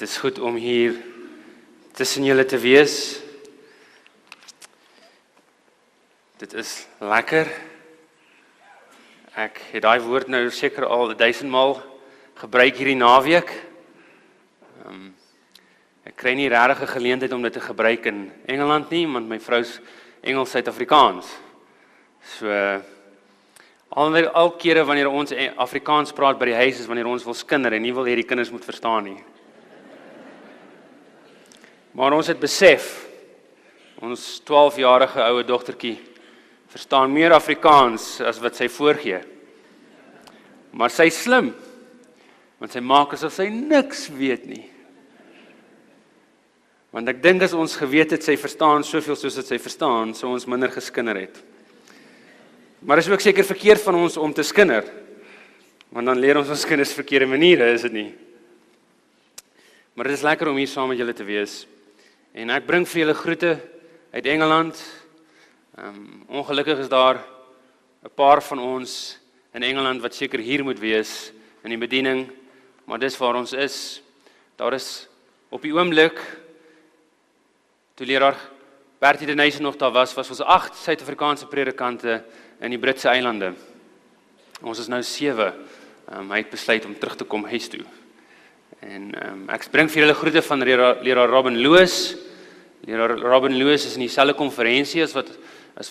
is goed om hier tussen julle te wees. Dit is lekker. Ek het daai woord nou seker al 1000 maal gebruik hierdie naweek. Ek kry nie regtig 'n geleentheid om dit te gebruik in Engeland nie, want my vrou's Engels Suid-Afrikaans. So al kere wanneer ons Afrikaans praat by die huis is wanneer ons wil skinder en nie wil hê die kinders moet verstaan nie. Maar ons het besef, ons 12-jarige ouwe dogtertjie verstaan meer Afrikaans as wat sy voorgee. Maar sy is slim, want sy maak asof sy niks weet nie. Want ek dink as ons geweet het, sy verstaan soveel soos wat sy verstaan, sou ons minder geskinder het. Maar is ook seker verkeerd van ons om te skinder, want dan leer ons kinders verkeerde maniere, is dit nie? Maar dit is lekker om hier saam met julle te wees. En ek bring vir julle groete uit Engeland. Ongelukkig is daar 'n paar van ons in Engeland wat seker hier moet wees in die bediening, maar dis waar ons is. Daar is op die oomblik, toe leraar Bertie de Nijssen nog daar was ons 8 Suid-Afrikaanse predikante in die Britse eilande. Ons is nou 7. Hy het besluit om terug te kom huis toe. En ek bring vir julle groete van leraar Robin Lewis. Leraar Robin Lewis is in dieselfde konferensie as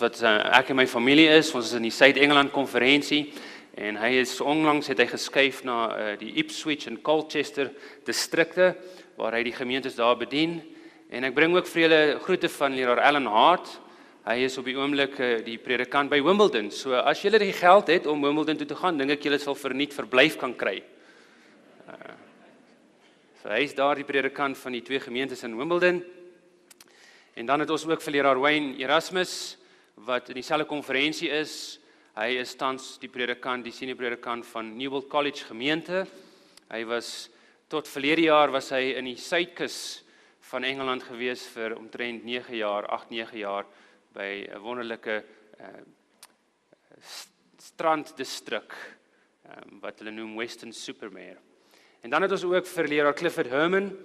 wat ek en my familie is. Ons is in die Suid-Engeland konferensie en onlangs het hy geskuif na die Ipswich en Colchester distrikte waar hy die gemeentes daar bedien. En ek bring ook vir julle groete van leraar Alan Hart. Hy is op die oomblik die predikant by Wimbledon. So as julle die geld het om Wimbledon toe te gaan, dink ek julle sal verniet verblyf kan kry. So hy is daar die predikant van die 2 gemeentes in Wimbledon. En dan het ons ook vir leraar Wayne Erasmus, wat in dieselfde konferensie is. Hy is tans die predikant, die senior predikant van Newbold College gemeente. Hy was, tot verlede jaar was hy in die suidkus van Engeland gewees vir omtrent 8-9 jaar, by 'n wonderlike stranddistrik, wat hulle noem Weston-super-Mare. En dan het ons ook vir leraar Clifford Herman,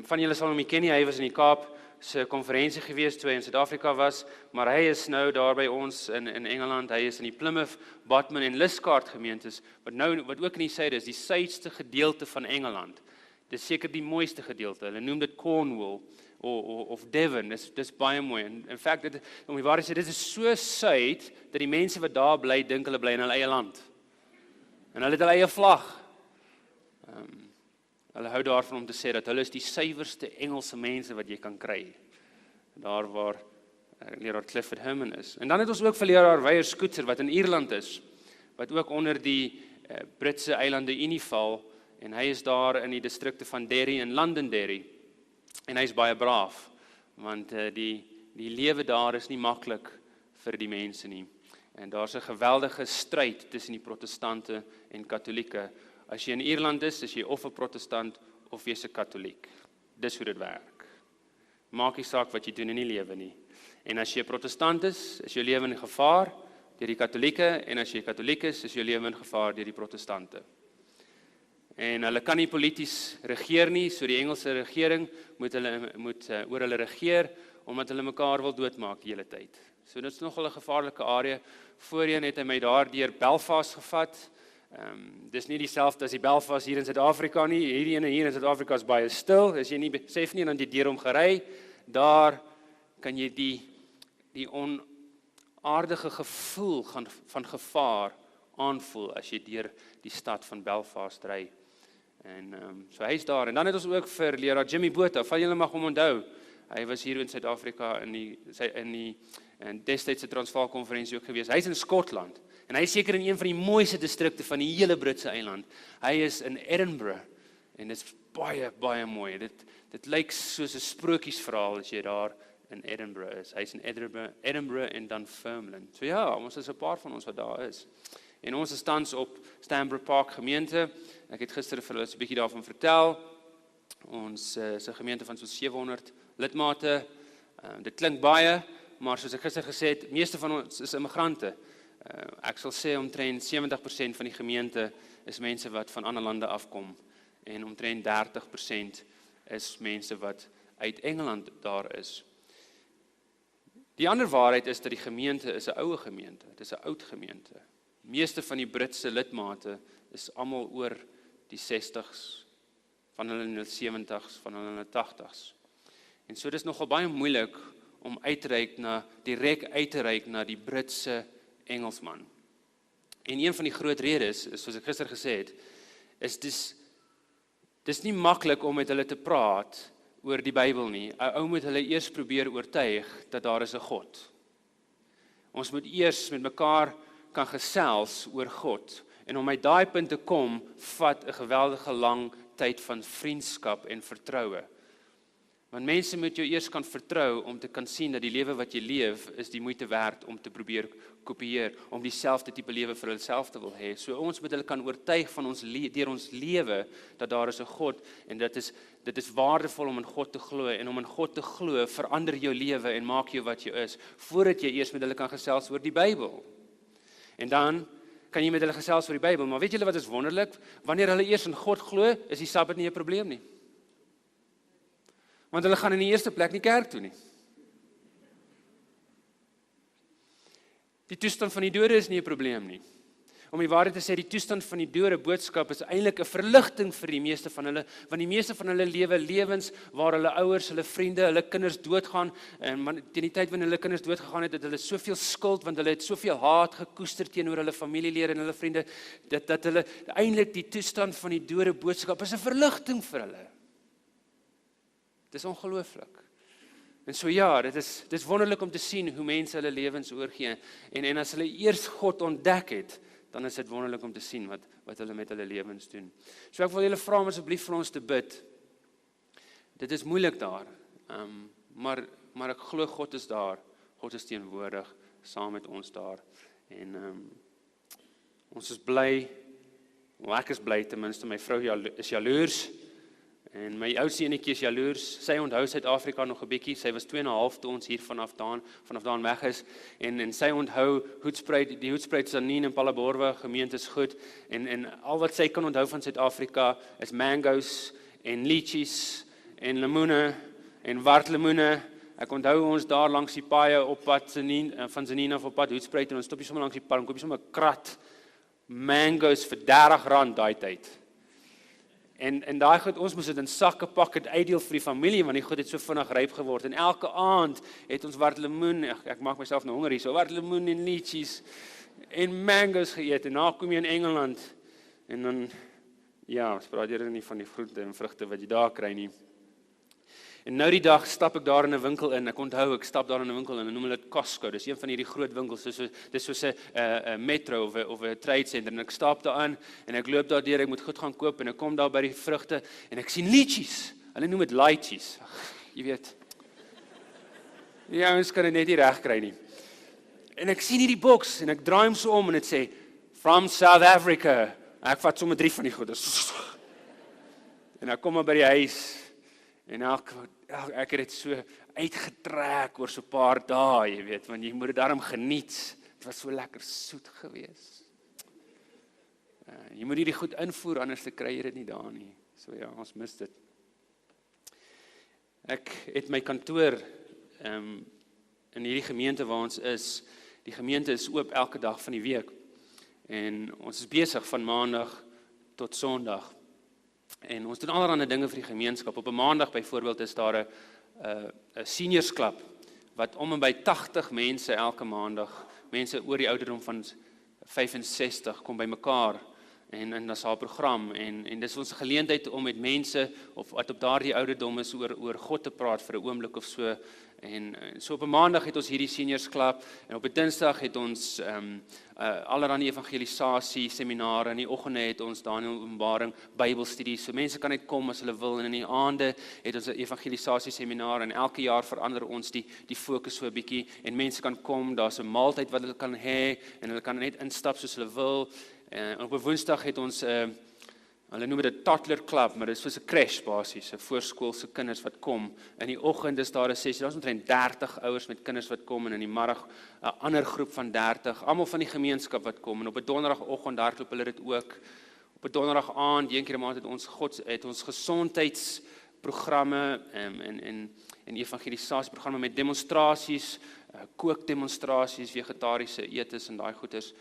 van julle sal hom nie ken nie, hy was in die Kaap se konferensie gewees toe hy in Suid-Afrika was, maar hy is nou daar by ons in Engeland, hy is in die Plymouth, Bodmin en Liscard gemeentes, wat ook in die suide is, die suidste gedeelte van Engeland. Dit is seker die mooiste gedeelte, hulle noem dit Cornwall, of Devon, dis baie mooi. In fact, om die waarheid te sê, dit is so suid, dat die mense wat daar bly, dink hulle bly in hulle eie land. En hulle het hulle eie vlag. Hulle hou daarvan om te sê, dat hulle is die suiwerste Engelse mense wat jy kan kry. Daar waar leraar Clifford Herman is. En dan het ons ook vir leraar Weier Scooter, wat in Ierland is, wat ook onder die Britse eilande Unie val, en hy is daar in die distrikte van Derry en Londonderry. En hy is baie braaf, want die lewe daar is nie maklik vir die mense nie. En daar's 'n geweldige stryd tussen die protestante en katolieke. As jy in Ierland is jy of 'n protestant of jy's 'n katoliek. Dis hoe dit werk. Maak nie saak wat jy doen in die lewe nie. En as jy 'n protestant is jou lewe in gevaar deur die katolieke, en as jy 'n katoliek is jou lewe in gevaar deur die protestante. En hulle kan nie polities regeer nie, so die Engelse regering moet oor hulle regeer, omdat hulle mekaar wil doodmaak die hele tyd. So dit is nogal 'n gevaarlike area. Voorheen het hy my daar deur Belfast gevat. Dis nie dieselfde as die Belfast hier in Suid-Afrika nie. Hierdie ene hier in Suid-Afrika is baie stil, as jy nie besef nie, en dan jy deur hom gery, daar kan jy die onaardige gevoel van gevaar aanvoel, as jy deur die stad van Belfast ry. En so hy is daar. En dan het ons ook vir leraar Jimmy Botha, van julle mag hom onthou. Hy was hier in Suid-Afrika in die destydse Transvaal konferensie ook gewees. Hy is in Skotland. En hy is seker in een van die mooiste distrikte van die hele Britse eiland. Hy is in Edinburgh. En dit is baie, baie mooi. Dit lyk soos 'n sprokiesverhaal as jy daar in Edinburgh is. Hy is in Edinburgh en Dunfermline. So ja, ons is 'n paar van ons wat daar is. En ons is tans op Stanborough Park gemeente. Ek het gister vir hulle 'n bietjie daarvan vertel. Ons is 'n gemeente van so 700 lidmate. Dit klink baie, maar soos ek gister gesê het, meeste van ons is immigrante. Ek sal sê omtrent 70% van die gemeente is mense wat van ander lande afkom en omtrent 30% is mense wat uit Engeland daar is. Die ander waarheid is dat die gemeente is 'n oue gemeente, dit is 'n oud gemeente. Die meeste van die Britse lidmate is almal oor die 60s, van hulle in hulle 70s, van hulle in hulle 80s. En so dis nogal baie moeilik om direk uit te reik na die Britse Engelsman. En een van die groot redes, soos ek gister gesê het, is dis nie maklik om met hulle te praat oor die Bybel nie. 'n Ou moet hulle eers probeer oortuig dat daar is 'n God. Ons moet eers met mekaar kan gesels oor God. En om uit daai punt te kom, vat 'n geweldige lang tyd van vriendskap en vertroue. Want mense moet jou eers kan vertrou om te kan sien dat die lewe wat jy leef is die moeite werd om te probeer kopieer, om dieselfde tipe lewe vir hulself te wil hê. So ons moet hulle kan oortuig van deur ons lewe dat daar is 'n God en dit is waardevol om in God te glo en om in God te glo verander jou lewe en maak jou wat jy is voordat jy eers met hulle kan gesels oor die Bybel. En dan kan jy met hulle gesels oor die Bybel, maar weet julle wat is wonderlik? Wanneer hulle eers in God glo, is die Sabbat nie 'n probleem nie. Want hulle gaan in die eerste plek nie kerk toe nie. Die toestand van die dode is nie 'n probleem nie. Om die waarheid te sê, die toestand van die dode boodskap is eintlik 'n verligting vir die meeste van hulle, want die meeste van hulle lewe lewens waar hulle ouers, hulle vriende, hulle kinders doodgaan, en teen die tyd wanneer hulle kinders doodgegaan het hulle soveel skuld, want hulle het soveel haat gekoester teenoor hulle familielede en hulle vriende, dat hulle eintlik die toestand van die dode boodskap is 'n verligting vir hulle. Dit is ongelooflik. En so ja, dit is wonderlik om te sien hoe mense hulle lewens oorgee. En as hulle eers God ontdek het, dan is dit wonderlik om te sien wat hulle met hulle lewens doen. So ek wil julle vra om asseblief vir ons te bid. Dit is moeilik daar, maar ek glo God is daar. God is teenwoordig saam met ons daar. En ons is bly, ek is bly ten minste, my vrou is jaloers. En my ou seentjie is jaloers. Sy onthou Suid-Afrika nog 'n bietjie. Sy was 2,5 toe ons hier vanaf daan weg is. En sy onthou Hoedspruit, die Hoedspruit Sanien en Palaborwa gemeente is goed. En al wat sy kan onthou van Suid-Afrika is mangoes en lychees en lemoene en wartlemoene. Ek onthou ons daar langs die paaie op pad van Sanien af op pad Hoedspruit en ons stop hier sommer langs die pad en koop hier sommer 'n krat mangoes vir R30 daai tyd. En daai goed, ons moes dit in sakke pak, dit uitdeel vir die familie, want die goed het so vinnig ryp geword. En elke aand het ons wartlemoen, ek maak myself nou honger hier, so wartlemoen en lychees en mangoes geëet. En na kom jy in Engeland, en dan, ja, ons praat hier nie van die groente en vrugte wat jy daar kry nie. En nou die dag stap ek daar in 'n winkel in, ek onthou, ek stap daar in 'n winkel in, en noem hulle dit Costco, dis een van hierdie groot winkels, dis soos 'n metro of 'n trade center, en ek stap daar aan, en ek loop daar deur, ek moet goed gaan koop, en ek kom daar by die vrugte, en ek sien lychees, hulle noem dit lychees, jy weet, die ouens kan dit net nie reg kry nie, en ek sien hierdie boks, en ek draai hom so om, en dit sê, from South Africa, ek vat sommer 3 van die goede, en ek kom maar by die huis, en ek het dit so uitgetrek oor so 'n paar dae, jy weet, want jy moet dit daarom geniet. Dit was so lekker soet gewees. Jy moet hierdie goed invoer, anders te kry jy dit nie daar nie. So ja, ons mis dit. Ek het my kantoor in hierdie gemeente waar ons is. Die gemeente is oop elke dag van die week. En ons is besig van Maandag tot Sondag. En ons doen allerlei dinge vir die gemeenskap. Op 'n Maandag byvoorbeeld is daar 'n seniorsklub wat om en by 80 mense elke Maandag, mense oor die ouderdom van 65 kom by mekaar en dan is daar 'n program en dis ons geleentheid om met mense of wat op daardie ouderdom is oor God te praat vir 'n oomblik of so. En so op 'n Maandag het ons hierdie seniorsklub en op 'n Dinsdag het ons allerlei evangelisasie seminare, in die oggende het ons Daniël Openbaring Bybelstudie. So mense kan net kom as hulle wil en in die aande het ons 'n evangelisasie seminar en elke jaar verander ons die fokus so 'n bietjie en mense kan kom, daar's 'n maaltyd wat hulle kan hê en hulle kan net instap soos hulle wil. Op 'n Woensdag het ons hulle noem dit 'n toddler club, maar dit is soos 'n crash basies, 'n voorskoolse kinders wat kom. In die oggend is daar 'n sessie, daar's omtrent 30 ouers met kinders wat kom en in die middag 'n ander groep van 30, almal van die gemeenskap wat kom en op 'n donderdagoggend hardloop hulle dit ook. Op 'n donderdag aand, een keer 'n maand het ons gesondheidsbid programme en evangelisasieprogramme met demonstrasies, kookdemonstrasies, vegetariese etes en daai goeders.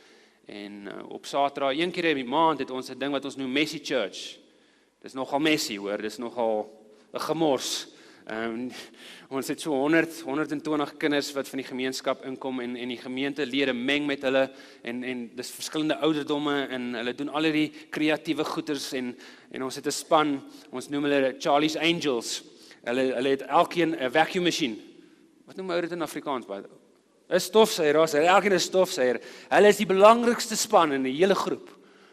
En op Saterdag, een keer in die maand het ons 'n ding wat ons noem Messy Church. Dis nogal messy hoor, dis nogal 'n gemors. Ons het so 120 kinders wat van die gemeenskap inkom en die gemeentelede meng met hulle en dis verskillende ouderdomme en hulle doen al die kreatiewe goeders en ons het 'n span, ons noem hulle Charlie's Angels. Hulle het elkeen 'n vacuum machine. Wat noem dit in Afrikaans? 'n Stofsuier, elkeen 'n stofsuier. Hulle is die belangrikste span in die hele groep,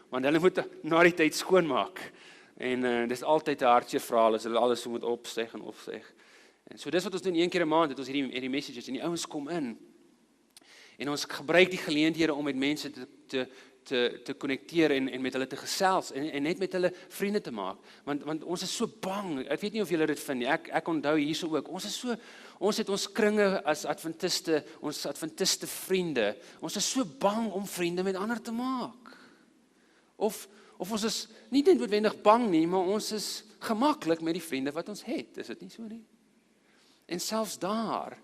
want hulle moet na die tyd skoonmaak. En dis altyd 'n hartseer verhaal as hulle alles moet opseg en opseg. En so dis wat ons doen een keer 'n maand, het ons hierdie messages en die ouens kom in. En ons gebruik die geleenthede om met mense te konnekteer en met hulle te gesels en net met hulle vriende te maak. Want ons is so bang. Ek weet nie of julle dit vind nie. Ek onthou hierso ook. Ons het ons kringe as adventiste, ons adventiste vriende. Ons is so bang om vriende met ander te maak. Of ons is nie noodwendig bang nie, maar ons is gemaklik met die vriende wat ons het. Is dit nie so nie? En selfs daar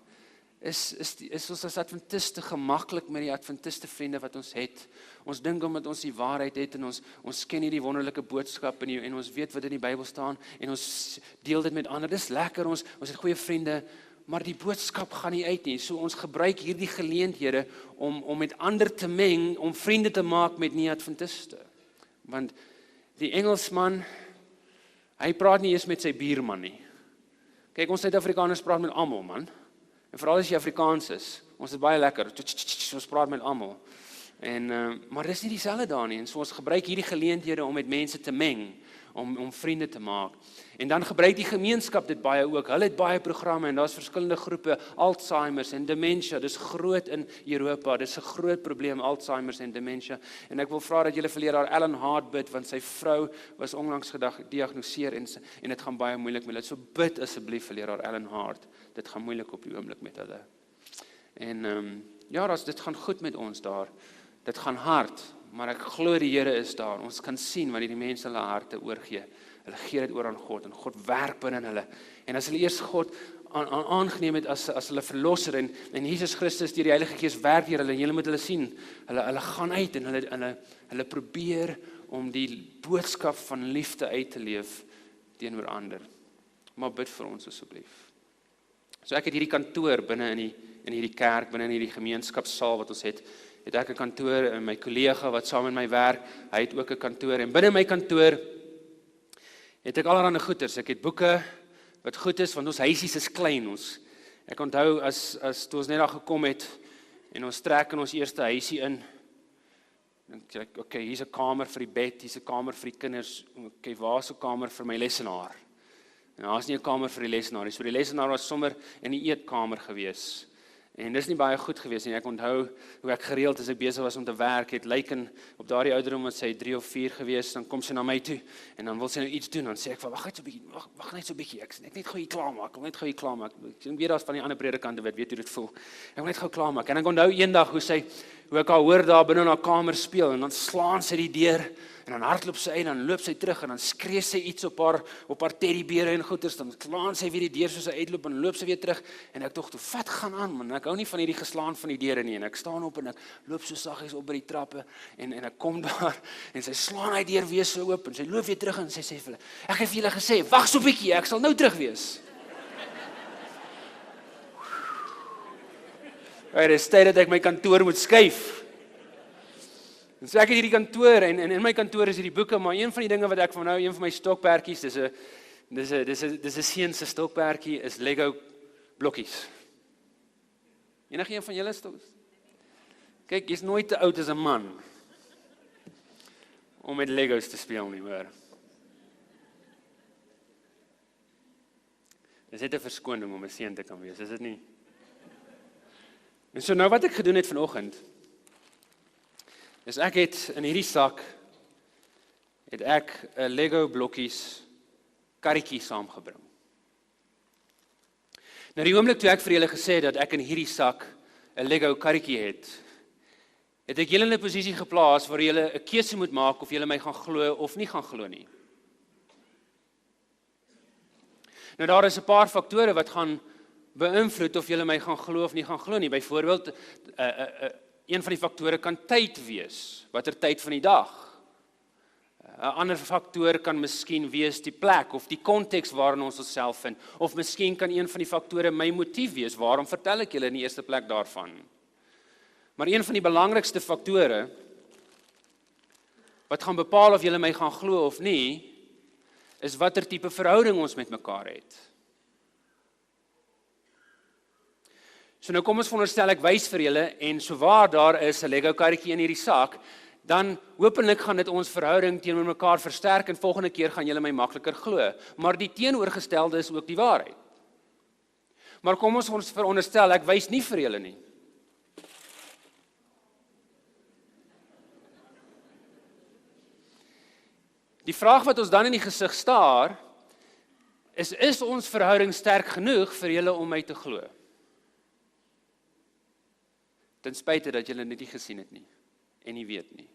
is ons as adventiste gemaklik met die adventiste vriende wat ons het. Ons dink omdat ons die waarheid het en ons ken hierdie wonderlike boodskap en ons weet wat in die Bybel staan en ons deel dit met ander. Dis lekker, ons het goeie vriende, maar die boodskap gaan nie uit nie. So ons gebruik hierdie geleenthede om met ander te meng, om vriende te maak met nie-adventiste. Want die Engelsman, hy praat nie eens met sy buurman nie. Kyk, ons Suid-Afrikaners praat met almal, man. En veral as jy Afrikaans is, ons is baie lekker, ons praat met almal. Maar dis nie dieselfde daar nie, en so ons gebruik hierdie geleenthede om met mense te meng, om vriende te maak. En dan gebruik die gemeenskap dit baie ook. Hulle het baie programme en daar's verskillende groepe, Alzheimer's en dementia. Dis groot in Europa. Dis 'n groot probleem, Alzheimer's en dementia. En ek wil vra dat julle vir leraar Alan Hart bid, want sy vrou was onlangs gediagnoseer en dit gaan baie moeilik met hulle. So bid asseblief vir leraar Alan Hart. Dit gaan moeilik op die oomblik met hulle. En dit gaan goed met ons daar. Dit gaan hard. Maar ek glo die Here is daar. Ons kan sien wanneer die mense hulle harte oorgee. Hulle gee dit oor aan God en God werk binne hulle. En as hulle eers God aangeneem het as hulle verlosser en Jesus Christus deur die Heilige Gees werk deur hulle en julle moet hulle sien. Hulle gaan uit en hulle probeer om die boodskap van liefde uit te leef teenoor ander. Maar bid vir ons asseblief. So ek het hierdie kantoor binne in hierdie kerk, binne in hierdie gemeenskapssaal wat ons het ek 'n kantoor en my kollega wat saam met my werk, hy het ook 'n kantoor en binne my kantoor het ek allerlei goeders. Ek het boeke wat goed is want ons huisies is klein. Ek onthou as toe ons net daar gekom het en ons trek in ons eerste huisie in. Dan sê ek, okay, hier's 'n kamer vir die bed, hier's 'n kamer vir die kinders. Okay, waar's 'n kamer vir my lesenaar? En daar's nie 'n kamer vir die lesenaar nie. So die lesenaar was sommer in die eetkamer gewees. En dis nie baie goed gewees nie. Ek onthou hoe ek gereeld as ek besig was om te werk, het Lyken op daardie ouderdom was sy 3 of 4 gewees, dan kom sy na my toe en dan wil sy nou iets doen, dan sê ek wag net so 'n bietjie, wag net so 'n bietjie. Ek net gou hier klaarmaak. Ek wil net gou hier klaarmaak. Ek weet daar's van die ander predikante wat weet hoe dit voel. Ek wil net gou klaarmaak. En ek onthou eendag hoe ek haar hoor daar binne in haar kamer speel en dan slaan sy die deur en dan hardloop sy uit, dan loop sy terug en dan skree sy iets op haar teddybere en goeters, dan slaan sy weer die deur soos sy uitloop en loop sy weer terug en ek dink, wat gaan aan man? Ek hou nie van hierdie geslaan van die deure nie en ek staan op en ek loop so saggies op by die trappe en ek kom daar en sy slaan hy deur weer so oop en sy loop weer terug en sy sê vir hulle, ek het vir julle gesê, wag so 'n bietjie, ek sal nou terug wees. Dit is tyd dat ek my kantoor moet skuif. En so ek het hierdie kantoor en in my kantoor is hierdie boeke, maar een van die dinge wat ek van nou, een van my stokperdjies, dis 'n seun se stokperdjie is Lego blokkies. Enige een van julle stoks? Kyk, jy's nooit te oud as 'n man om met Legos te speel nie, hoor. Dis net 'n verskoning om 'n seun te kan wees, is dit nie? En so nou wat ek gedoen het vanoggend, is ek het in hierdie sak, het ek 'n Lego blokkies karretjie saamgebring. Nou die oomblik toe ek vir julle gesê dat ek in hierdie sak 'n Lego karretjie het ek julle in 'n posisie geplaas waar julle 'n keuse moet maak of julle my gaan glo of nie gaan glo nie. Nou daar is 'n paar faktore wat gaan beïnvloed of jy my gaan glo of nie gaan glo nie. Byvoorbeeld, een van die faktore kan tyd wees. Watter tyd van die dag? 'n Ander faktor kan miskien wees die plek of die konteks waarin ons onsself vind. Of miskien kan een van die faktore my motief wees. Waarom vertel ek julle in die eerste plek daarvan? Maar een van die belangrikste faktore wat gaan bepaal of julle my gaan glo of nie, is watter tipe verhouding ons met mekaar het. So nou kom ons veronderstel ek wys vir julle en so waar daar is 'n Lego karretjie in hierdie saak, dan hopelik gaan dit ons verhouding teenoor mekaar versterk en volgende keer gaan julle my makliker glo. Maar die teenoorgestelde is ook die waarheid. Maar kom ons veronderstel ek wys nie vir julle nie. Die vraag wat ons dan in die gesig staar, is ons verhouding sterk genoeg vir julle om my te glo? Ten spyte dat julle dit nie gesien het nie, en nie weet nie.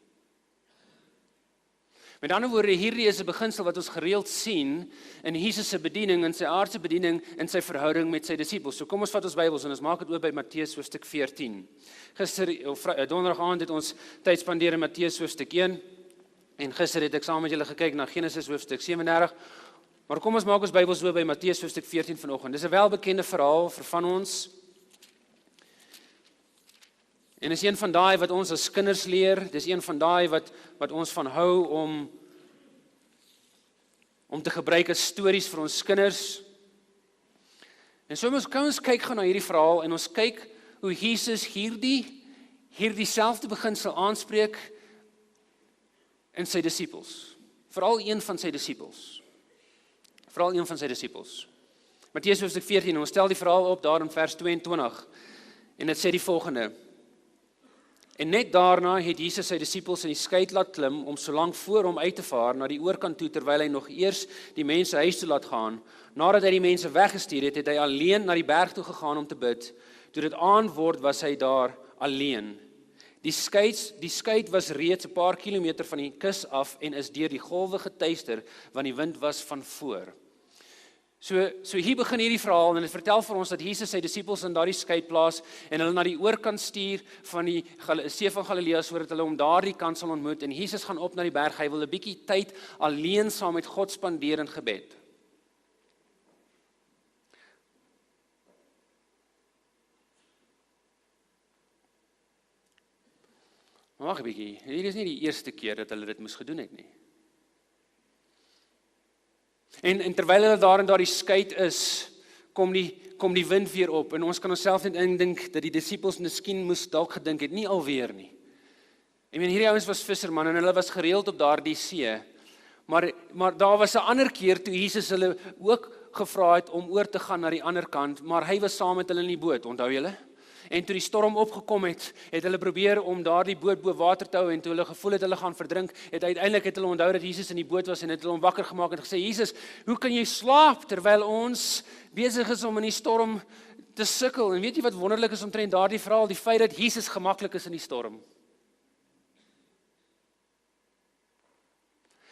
Met ander woorde, hierdie is 'n beginsel wat ons gereeld sien in Jesus se bediening, in sy aardse bediening, in sy verhouding met sy disippels. So kom ons vat ons Bybels en ons maak dit oop by Matteus hoofstuk 14. Gister, donderdag aand het ons tyd spandeer in Matteus hoofstuk 1, en gister het ek saam met julle gekyk na Genesis hoofstuk 37, maar kom ons maak ons Bybels oop by Matteus hoofstuk 14 vanoggend. Dis 'n welbekende verhaal vir van ons, en is een van daai wat ons as kinders leer, dis een van daai wat ons van hou om te gebruik as stories vir ons kinders. En so kan ons kyk gaan na hierdie verhaal en ons kyk hoe Jesus hierdie selfde beginsel aanspreek in sy disippels. Veral een van sy disippels. Matteus hoofstuk 14, ons stel die verhaal op daar in vers 22 en dit sê die volgende: En net daarna het Jesus sy disippels in die skei laat klim om solank voor hom uit te vaar na die oorkant toe terwyl hy nog eers die mense huis toe laat gaan. Nadat hy die mense weggestuur het, het hy alleen na die berg toe gegaan om te bid. Toe dit aand word, was hy daar alleen. Die skei was reeds 'n paar kilometer van die kus af en is deur die golwe getuister, want die wind was van voor. So hier begin hierdie verhaal en dit vertel vir ons dat Jesus sy disippels in daardie skei plaas en hulle na die oorkant stuur van die See van Galilea sodat hulle om daardie kant sal ontmoet, en Jesus gaan op na die berg. Hy wil 'n bietjie tyd alleen saam met God spandeer in gebed. Maar wag 'n bietjie, hier is nie die eerste keer dat hulle dit moes gedoen het nie. En terwyl hulle daar in daardie skei is, kom die wind weer op, en ons kan onsself net indink dat die disippels miskien moes dalk gedink het, nie alweer nie. Ek meen, hierdie ouens was visserman en hulle was gereeld op daardie see, maar daar was 'n ander keer toe Jesus hulle ook gevra het om oor te gaan na die ander kant, maar hy was saam met hulle in die boot, onthou julle? En toe die storm opgekom het hulle probeer om daardie boot bo water te hou, en toe hulle gevoel het hulle gaan verdrink, uiteindelik het hulle onthou dat Jesus in die boot was en het hulle hom wakker gemaak en gesê: Jesus, hoe kan jy slaap terwyl ons besig is om in die storm te sukkel? En weet jy wat wonderlik is omtrent daardie verhaal? Die feit dat Jesus gemaklik is in die storm.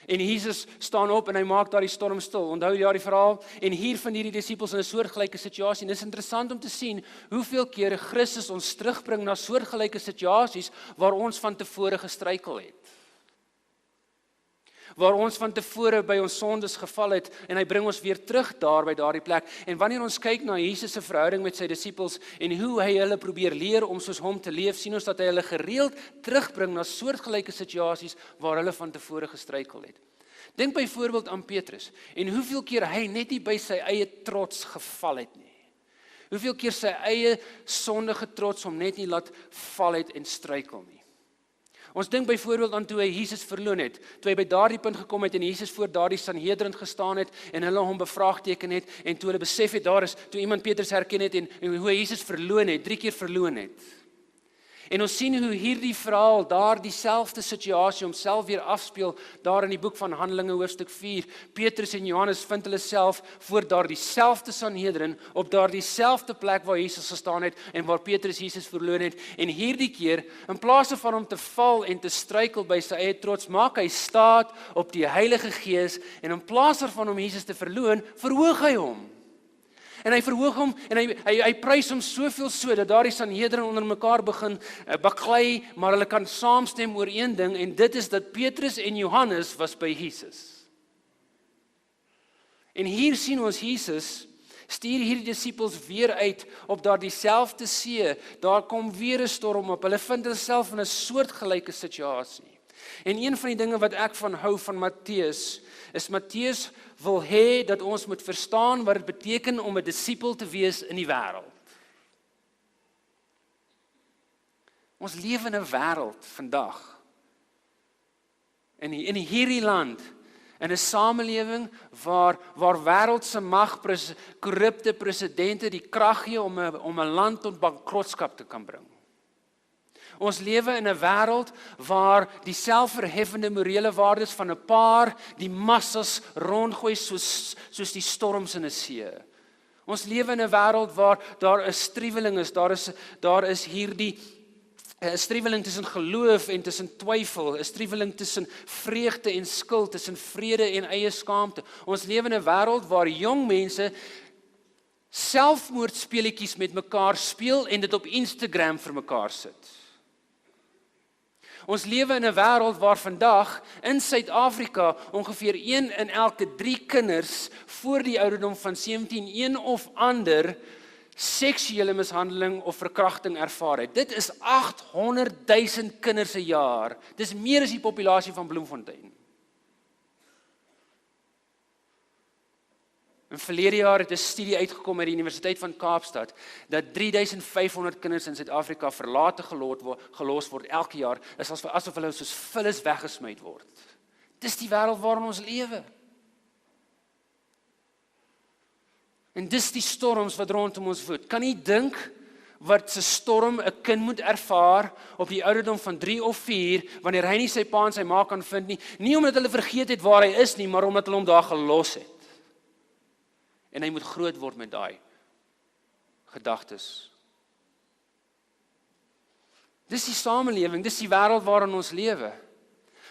En Jesus staan op en hy maak daardie storm stil. Onthou jy daardie verhaal? En hier vind hierdie disippels in 'n soortgelyke situasie. En dit is interessant om te sien hoeveel kere Christus ons terugbring na soortgelyke situasies waar ons van tevore gestruikel het. Waar ons van tevore by ons sondes geval het, en hy bring ons weer terug daar by daardie plek. En wanneer ons kyk na Jesus se verhouding met sy disippels en hoe hy hulle probeer leer om soos hom te leef, sien ons dat hy hulle gereeld terugbring na soortgelyke situasies waar hulle van tevore gestruikel het. Dink byvoorbeeld aan Petrus en hoeveel keer hy net nie by sy eie trots geval het nie. Hoeveel keer sy eie sondige trots hom net nie laat val het en struikel nie. Ons dink byvoorbeeld aan toe hy Jesus verloon het, toe hy by daardie punt gekom het en Jesus voor daardie Sanhedrin gestaan het en hulle hom bevraagteken het, en toe hulle besef het daar is, toe iemand Petrus herken het en hoe hy Jesus verloon het, 3 keer verloon het. En ons sien hoe hierdie verhaal daar dieselfde situasie homself weer afspeel daar in die boek van Handelinge hoofstuk 4. Petrus en Johannes vind hulle self voor daar dieselfde Sanhedrin op daar dieselfde plek waar Jesus gestaan het en waar Petrus Jesus verloon het. En hierdie keer, in plaas van om te val en te struikel by sy eie trots, maak hy staat op die Heilige Gees en in plaas van om Jesus te verloon, verhoog hy hom. En hy verhoog hom en hy prys hom soveel so dat daardie Sanhedrin onder mekaar begin baklei, maar hulle kan saamstem oor een ding en dit is dat Petrus en Johannes was by Jesus. En hier sien ons Jesus stuur hierdie disippels weer uit op daardie selfde see. Daar kom weer 'n storm op. Hulle vind hulself in 'n soortgelyke situasie. En een van die dinge wat ek van hou van Matteus, is Matteus wil hê dat ons moet verstaan wat dit beteken om 'n disipel te wees in die wêreld. Ons leef in 'n wêreld vandag, in hierdie land, in 'n samelewing waar wêreldse mag, korrupte presidente die krag gee om 'n land tot bankrotskap te kan bring. Ons lewe in 'n wêreld waar die selfverheffende morele waardes van 'n paar die massas rondgooi soos die storms in 'n see. Ons lewe in 'n wêreld waar daar 'n striweling is, daar is hierdie 'n striweling tussen geloof en tussen twyfel, 'n striweling tussen vreugde en skuld, tussen vrede en eie skaamte. Ons lewe in 'n wêreld waar jong mense selfmoordspeletjies met mekaar speel en dit op Instagram vir mekaar sit. Ons lewe in 'n wêreld waar vandag in Suid-Afrika ongeveer 1 in elke 3 kinders voor die ouderdom van 17 een of ander seksuele mishandeling of verkrachting ervaar het. Dit is 800,000 kinders 'n jaar. Dis meer as die populasie van Bloemfontein. In verlede jaar het 'n studie uitgekom uit die Universiteit van Kaapstad dat 3,500 kinders in Suid-Afrika verlate gelos word elke jaar, is asof hulle soos vullis weggesmy word. Dis die wêreld waarin ons lewe. En dis die storms wat rondom ons woed. Kan jy dink wat 'n storm 'n kind moet ervaar op die ouderdom van 3 of 4 wanneer hy nie sy pa en sy ma kan vind nie, nie omdat hulle vergeet het waar hy is nie, maar omdat hulle hom daar gelos het. En hy moet groot word met daai gedagtes. Dis die samelewing, dis die wêreld waarin ons lewe.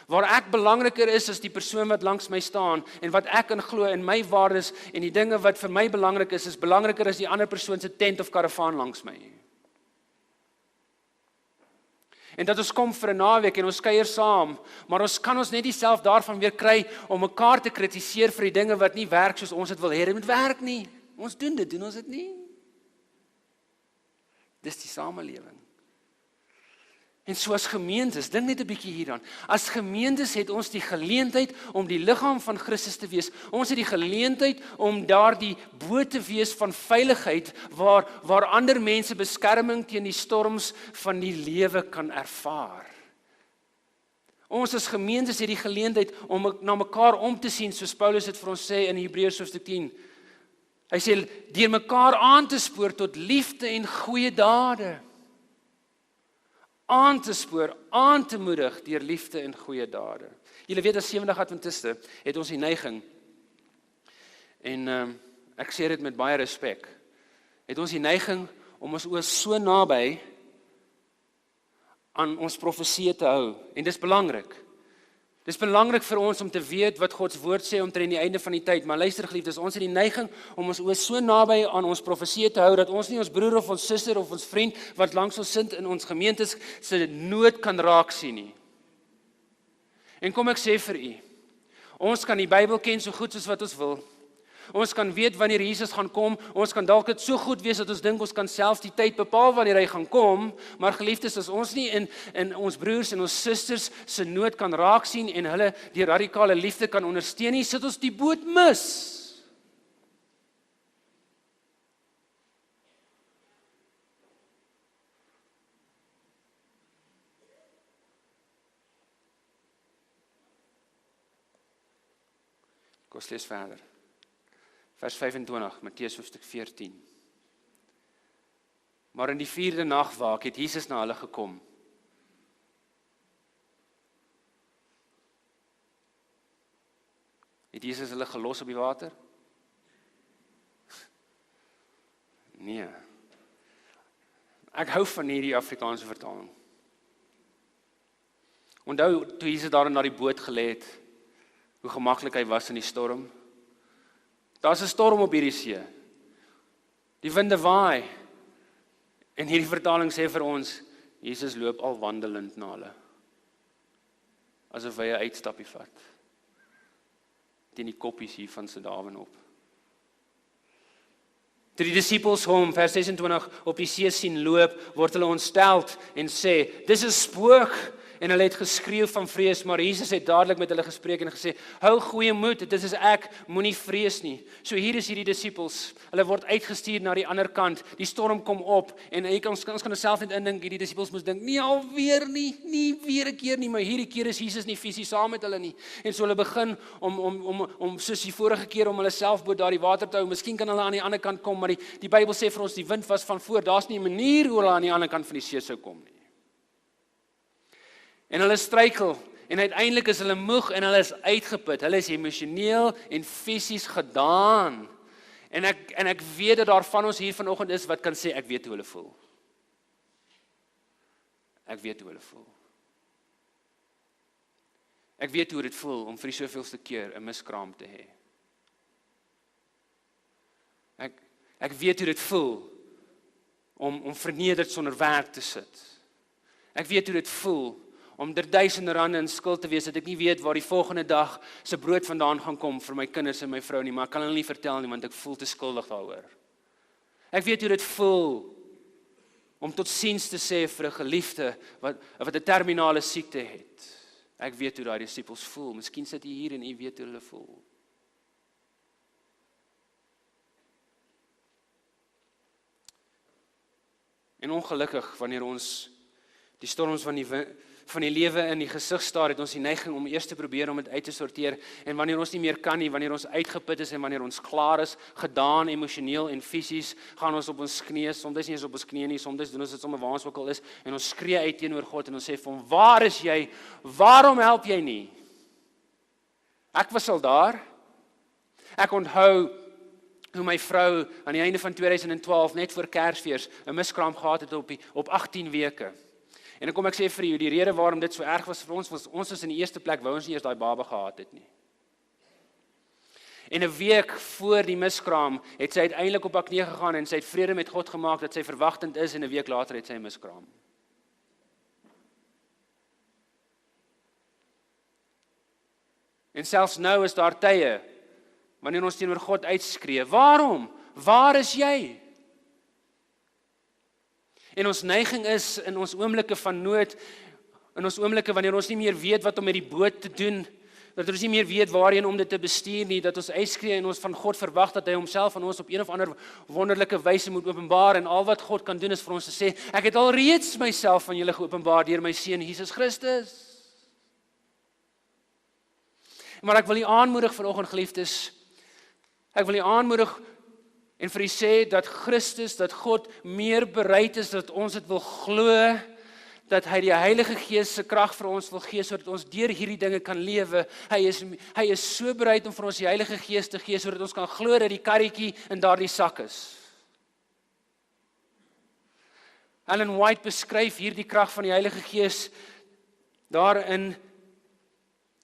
Waar ek belangriker is as die persoon wat langs my staan en wat ek in glo en my waardes en die dinge wat vir my belangrik is belangriker as die ander persoon se tent of karavaan langs my. En dat ons kom vir 'n naweek en ons kuier saam, maar ons kan ons net nie self daarvan weer kry om mekaar te kritiseer vir die dinge wat nie werk soos ons dit wil hê dit moet werk nie. Ons doen ons dit nie. Dis die samelewing. En so as gemeentes, dink net 'n bietjie hieraan. As gemeentes het ons die geleentheid om die liggaam van Christus te wees. Ons het die geleentheid om daardie boot te wees van veiligheid waar ander mense beskerming teen die storms van die lewe kan ervaar. Ons as gemeentes het die geleentheid om na mekaar om te sien, soos Paulus dit vir ons sê in Hebreërs hoofstuk 10. Hy sê deur mekaar aan te spoor tot liefde en goeie dade. Aan te spoor, aan te moedig deur liefde en goeie dade. Julle weet as Sewendag Adventiste het ons die neiging, en ek sê dit met baie respek, het ons die neiging om ons oor so naby aan ons profesie te hou. En dis belangrik. Dis belangrik vir ons om te weet wat Gods woord sê omtrent die einde van die tyd. Maar luister geliefdes, ons het die neiging om ons oor so naby aan ons profesie te hou dat ons nie ons broer of ons suster of ons vriend wat langs ons sit in ons gemeentes se nood kan raak sien nie. En kom ek sê vir u, ons kan die Bybel ken so goed soos wat ons wil. Ons kan weet wanneer Jesus gaan kom, ons kan dalk dit so goed wees dat ons dink ons kan self die tyd bepaal wanneer hy gaan kom, maar geliefdes, as ons nie in ons broers en ons susters se nood kan raak sien en hulle deur radikale liefde kan ondersteun nie, sit ons die boot mis. Kom ons lees verder. Vers 25, Matteus hoofstuk 14. Maar in die 4de nagwaak het Jesus na hulle gekom. Het Jesus hulle gelos op die water? Nee. Ek hou van hierdie Afrikaanse vertaling. Onthou toe Jesus daar na die boot gelê het, hoe gemaklik hy was in die storm. Daar's 'n storm op hierdie see. Die winde waai. En hierdie vertaling sê vir ons, Jesus loop al wandelend na hulle. Asof hy 'n uitstappie vat. Teen die koppies hier van Sedawen op. Toe die disippels hom, vers 26, op die see sien loop, word hulle ontsteld en sê, dis 'n spook. En hulle het geskreeu van vrees, maar Jesus het dadelik met hulle gespreek en gesê, hou goeie moed, dit is ek, moenie vrees nie. So hier is hierdie disippels, hulle word uitgestuur na die ander kant, die storm kom op, en ons kan osself net indink, hierdie disippels moes dink, nie alweer nie weer 'n keer nie, maar hierdie keer is Jesus nie fisies saam met hulle nie. En so hulle begin om soos die vorige keer om hulle selfboot daar die water te hou, miskien kan hulle aan die ander kant kom, maar die Bybel sê vir ons, die wind was van voor, daar's nie 'n manier hoe hulle aan die ander kant van die see sou kom nie. En hulle struikel, en uiteindelik is hulle moeg, en hulle is uitgeput, hulle is emosioneel en fisies gedaan. En ek weet dat daar van ons hier vanoggend is, wat kan sê, ek weet hoe hulle voel. Ek weet hoe hulle voel. Ek weet hoe dit voel, om vir die soveelste keer 'n miskraam te hê. Ek weet hoe dit voel, om vernederd sonder werk te sit. Ek weet hoe dit voel, om duisende rande in skuld te wees, dat ek nie weet waar die volgende dag se brood vandaan gaan kom vir my kinders en my vrou nie, maar ek kan hulle nie vertel nie, want ek voel te skuldig daaroor. Ek weet hoe dit voel, om tot siens te sê vir 'n geliefde, wat 'n terminale siekte het. Ek weet hoe daai disippels voel, miskien sit jy hier en jy weet hoe hulle voel. En ongelukkig, wanneer ons die storms van die lewe in die gesig staar, het ons die neiging om eers te probeer om dit uit te sorteer, en wanneer ons nie meer kan nie, wanneer ons uitgeput is, en wanneer ons klaar is, gedaan, emosioneel en fisies, gaan ons op ons knieë, soms nie eens op ons knieë nie, soms doen ons dit sommer waar ons ook al is, en ons skree uit teenoor God, en ons sê vir hom, waar is jy, waarom help jy nie? Ek was al daar, ek onthou, hoe my vrou aan die einde van 2012, net voor Kersfees, 'n miskraam gehad het op 18 weke. En dan kom ek sê vir jou, die rede waarom dit so erg was vir ons, was ons is in die eerste plek, wou ons nie eers daai baba gehad het nie. En 'n week voor die miskraam, het sy uiteindelik op haar knieë gegaan, en sy het vrede met God gemaak, dat sy verwagtend is, en 'n week later het sy 'n miskraam. En selfs nou is daar tye, wanneer ons teenoor God uitskree, waarom? Waar is jy? En ons neiging is, in ons oomblikke van nood, in ons oomblikke wanneer ons nie meer weet wat om met die boot te doen, dat ons nie meer weet waarheen om dit te bestuur nie, dat ons uitskree en ons van God verwag dat hy homself aan ons op een of ander wonderlike wyse moet openbaar, en al wat God kan doen is vir ons te sê, ek het al reeds myself aan julle geopenbaar deur my seun Jesus Christus. Maar ek wil u aanmoedig vanoggend, geliefdes, ek wil u aanmoedig en vir u sê dat Christus, dat God meer bereid is dat ons dit wil glo, dat hy die Heilige Gees se krag vir ons wil gee sodat ons deur hierdie dinge kan lewe. Hy is so bereid om vir ons die Heilige Gees te gee sodat ons kan glo dat die karretjie in daardie sak is. Ellen White beskryf hier die krag van die Heilige Gees daarin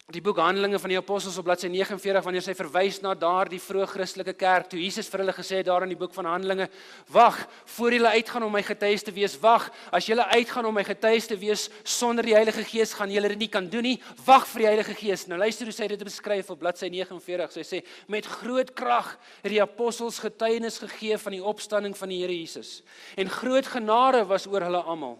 die boek Handelinge van die Apostels op bladsy 49, wanneer sy verwys na daardie vroeë Christelike kerk, toe Jesus vir hulle gesê daar in die boek van Handelinge, wag, voor julle uitgaan om my getuies te wees, wag, as julle uitgaan om my getuies te wees, sonder die Heilige Gees gaan julle dit nie kan doen nie, wag vir die Heilige Gees. Nou luister hoe sy dit beskryf op bladsy 49, sy sê, met groot krag het die apostels getuienis gegee van die opstanding van die Here Jesus, en groot genade was oor hulle almal.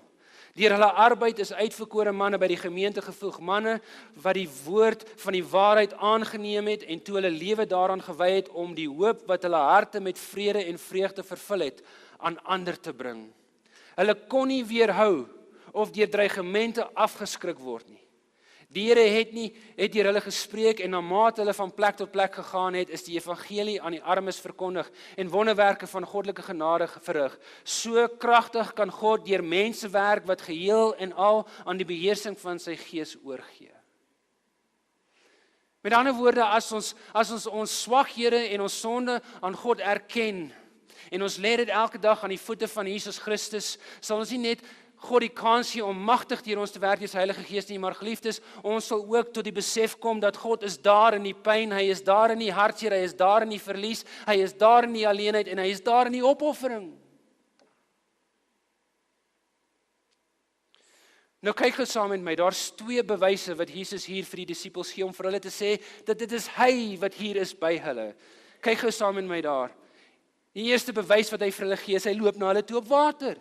Deur hulle arbeid is uitverkore manne by die gemeente gevoeg, manne wat die woord van die waarheid aangeneem het en toe hulle lewe daaraan gewy het om die hoop wat hulle harte met vrede en vreugde vervul het, aan ander te bring. Hulle kon nie weerhou of deur dreigemente afgeskrik word nie. Die Here het deur hulle gespreek en na mate hulle van plek tot plek gegaan het, is die evangelie aan die armes verkondig en wonderwerke van goddelike genade verrig. So kragtig kan God deur mense werk wat geheel en al aan die beheersing van sy gees oorgee. Met ander woorde, as ons swakhede en ons sonde aan God erken en ons lê dit elke dag aan die voete van Jesus Christus, sal ons nie net God die kans gee om magtig deur ons te werk deur sy Heilige Gees nie, maar geliefdes, ons sal ook tot die besef kom dat God is daar in die pyn, hy is daar in die hartseer, hy is daar in die verlies, hy is daar in die alleenheid en hy is daar in die opoffering. Nou kyk gou saam met my, daar's 2 bewyse wat Jesus hier vir die disippels gee om vir hulle te sê dat dit is hy wat hier is by hulle. Kyk gou saam met my daar. Die eerste bewys wat hy vir hulle gee, is hy loop na hulle toe op water.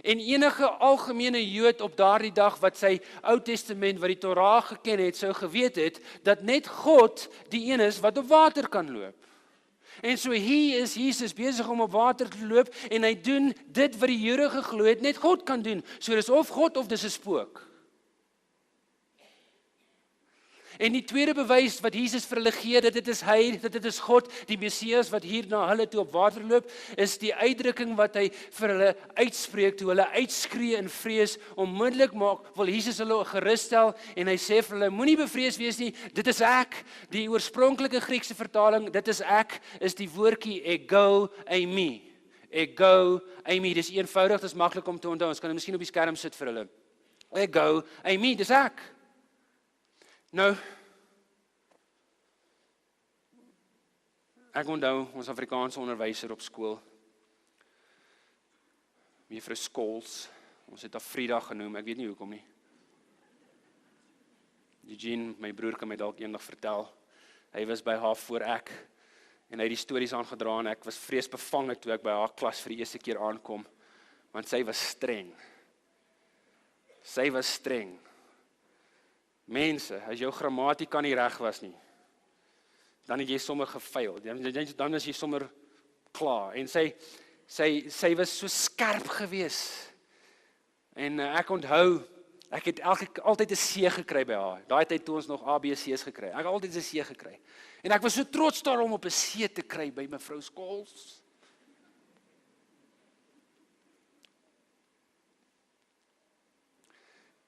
En enige algemene Jood op daardie dag wat sy Ou Testament, wat die Torah geken het, sou geweet het, dat net God die een is wat op water kan loop. En so hier is Jesus besig om op water te loop, en hy doen dit wat die Jode geglo het, net God kan doen. So dis of God of dis 'n spook. En die tweede bewys wat Jesus vir hulle gee, dat dit is hy, dat dit is God, die Messias wat hier na hulle toe op water loop, is die uitdrukking wat hy vir hulle uitspreek, toe hulle uitskree in vrees, onmiddellik wil Jesus hulle gerusstel, en hy sê vir hulle, moenie bevrees wees nie, dit is ek. Die oorspronklike Griekse vertaling, dit is ek, is die woordjie ego eimi. Ego eimi, dis eenvoudig, dis maklik om te onthou, ons kan dit miskien op die skerm sit vir hulle. Ego eimi, dis ek. Nou, ek onthou ons Afrikaanse onderwyser op skool, mevrou Skols, ons het haar Frida genoem, ek weet nie hoekom nie. Eugene, my broer kan my dalk eendag vertel, hy was by haar voor ek, en hy het die stories aangedra, en ek was vreesbevange toe ek by haar klas vir die eerste keer aankom, want sy was streng. Sy was streng. Mense, as jou grammatika nie reg was nie, dan het jy sommer gefail, dan is jy sommer klaar, en sy was so skerp gewees, en ek onthou, ek het altyd 'n C gekry by haar, daai tyd toe ons nog ABC's gekry, ek het altyd 'n C gekry, en ek was so trots daarom op 'n C te kry by mevrou Skols.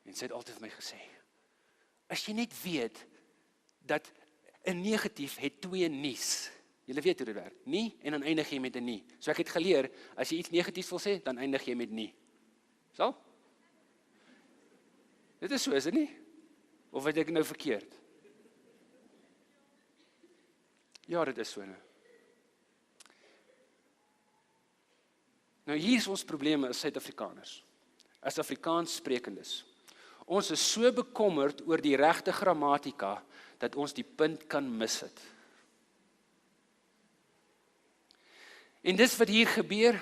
En sy het altyd vir my gesê, as jy net weet, dat 'n negatief het 2 nies. Julle weet hoe dit werk. Nie, en dan eindig jy met 'n nie. So ek het geleer, as jy iets negatiefs wil sê, dan eindig jy met nie. So? Dit is so, is dit nie? Of het ek nou verkeerd? Ja, dit is so. Nou hier is ons probleme as Suid-Afrikaners, as Afrikaans sprekendes. Ons is so bekommerd oor die regte grammatika, dat ons die punt kan mis het. En dis wat hier gebeur.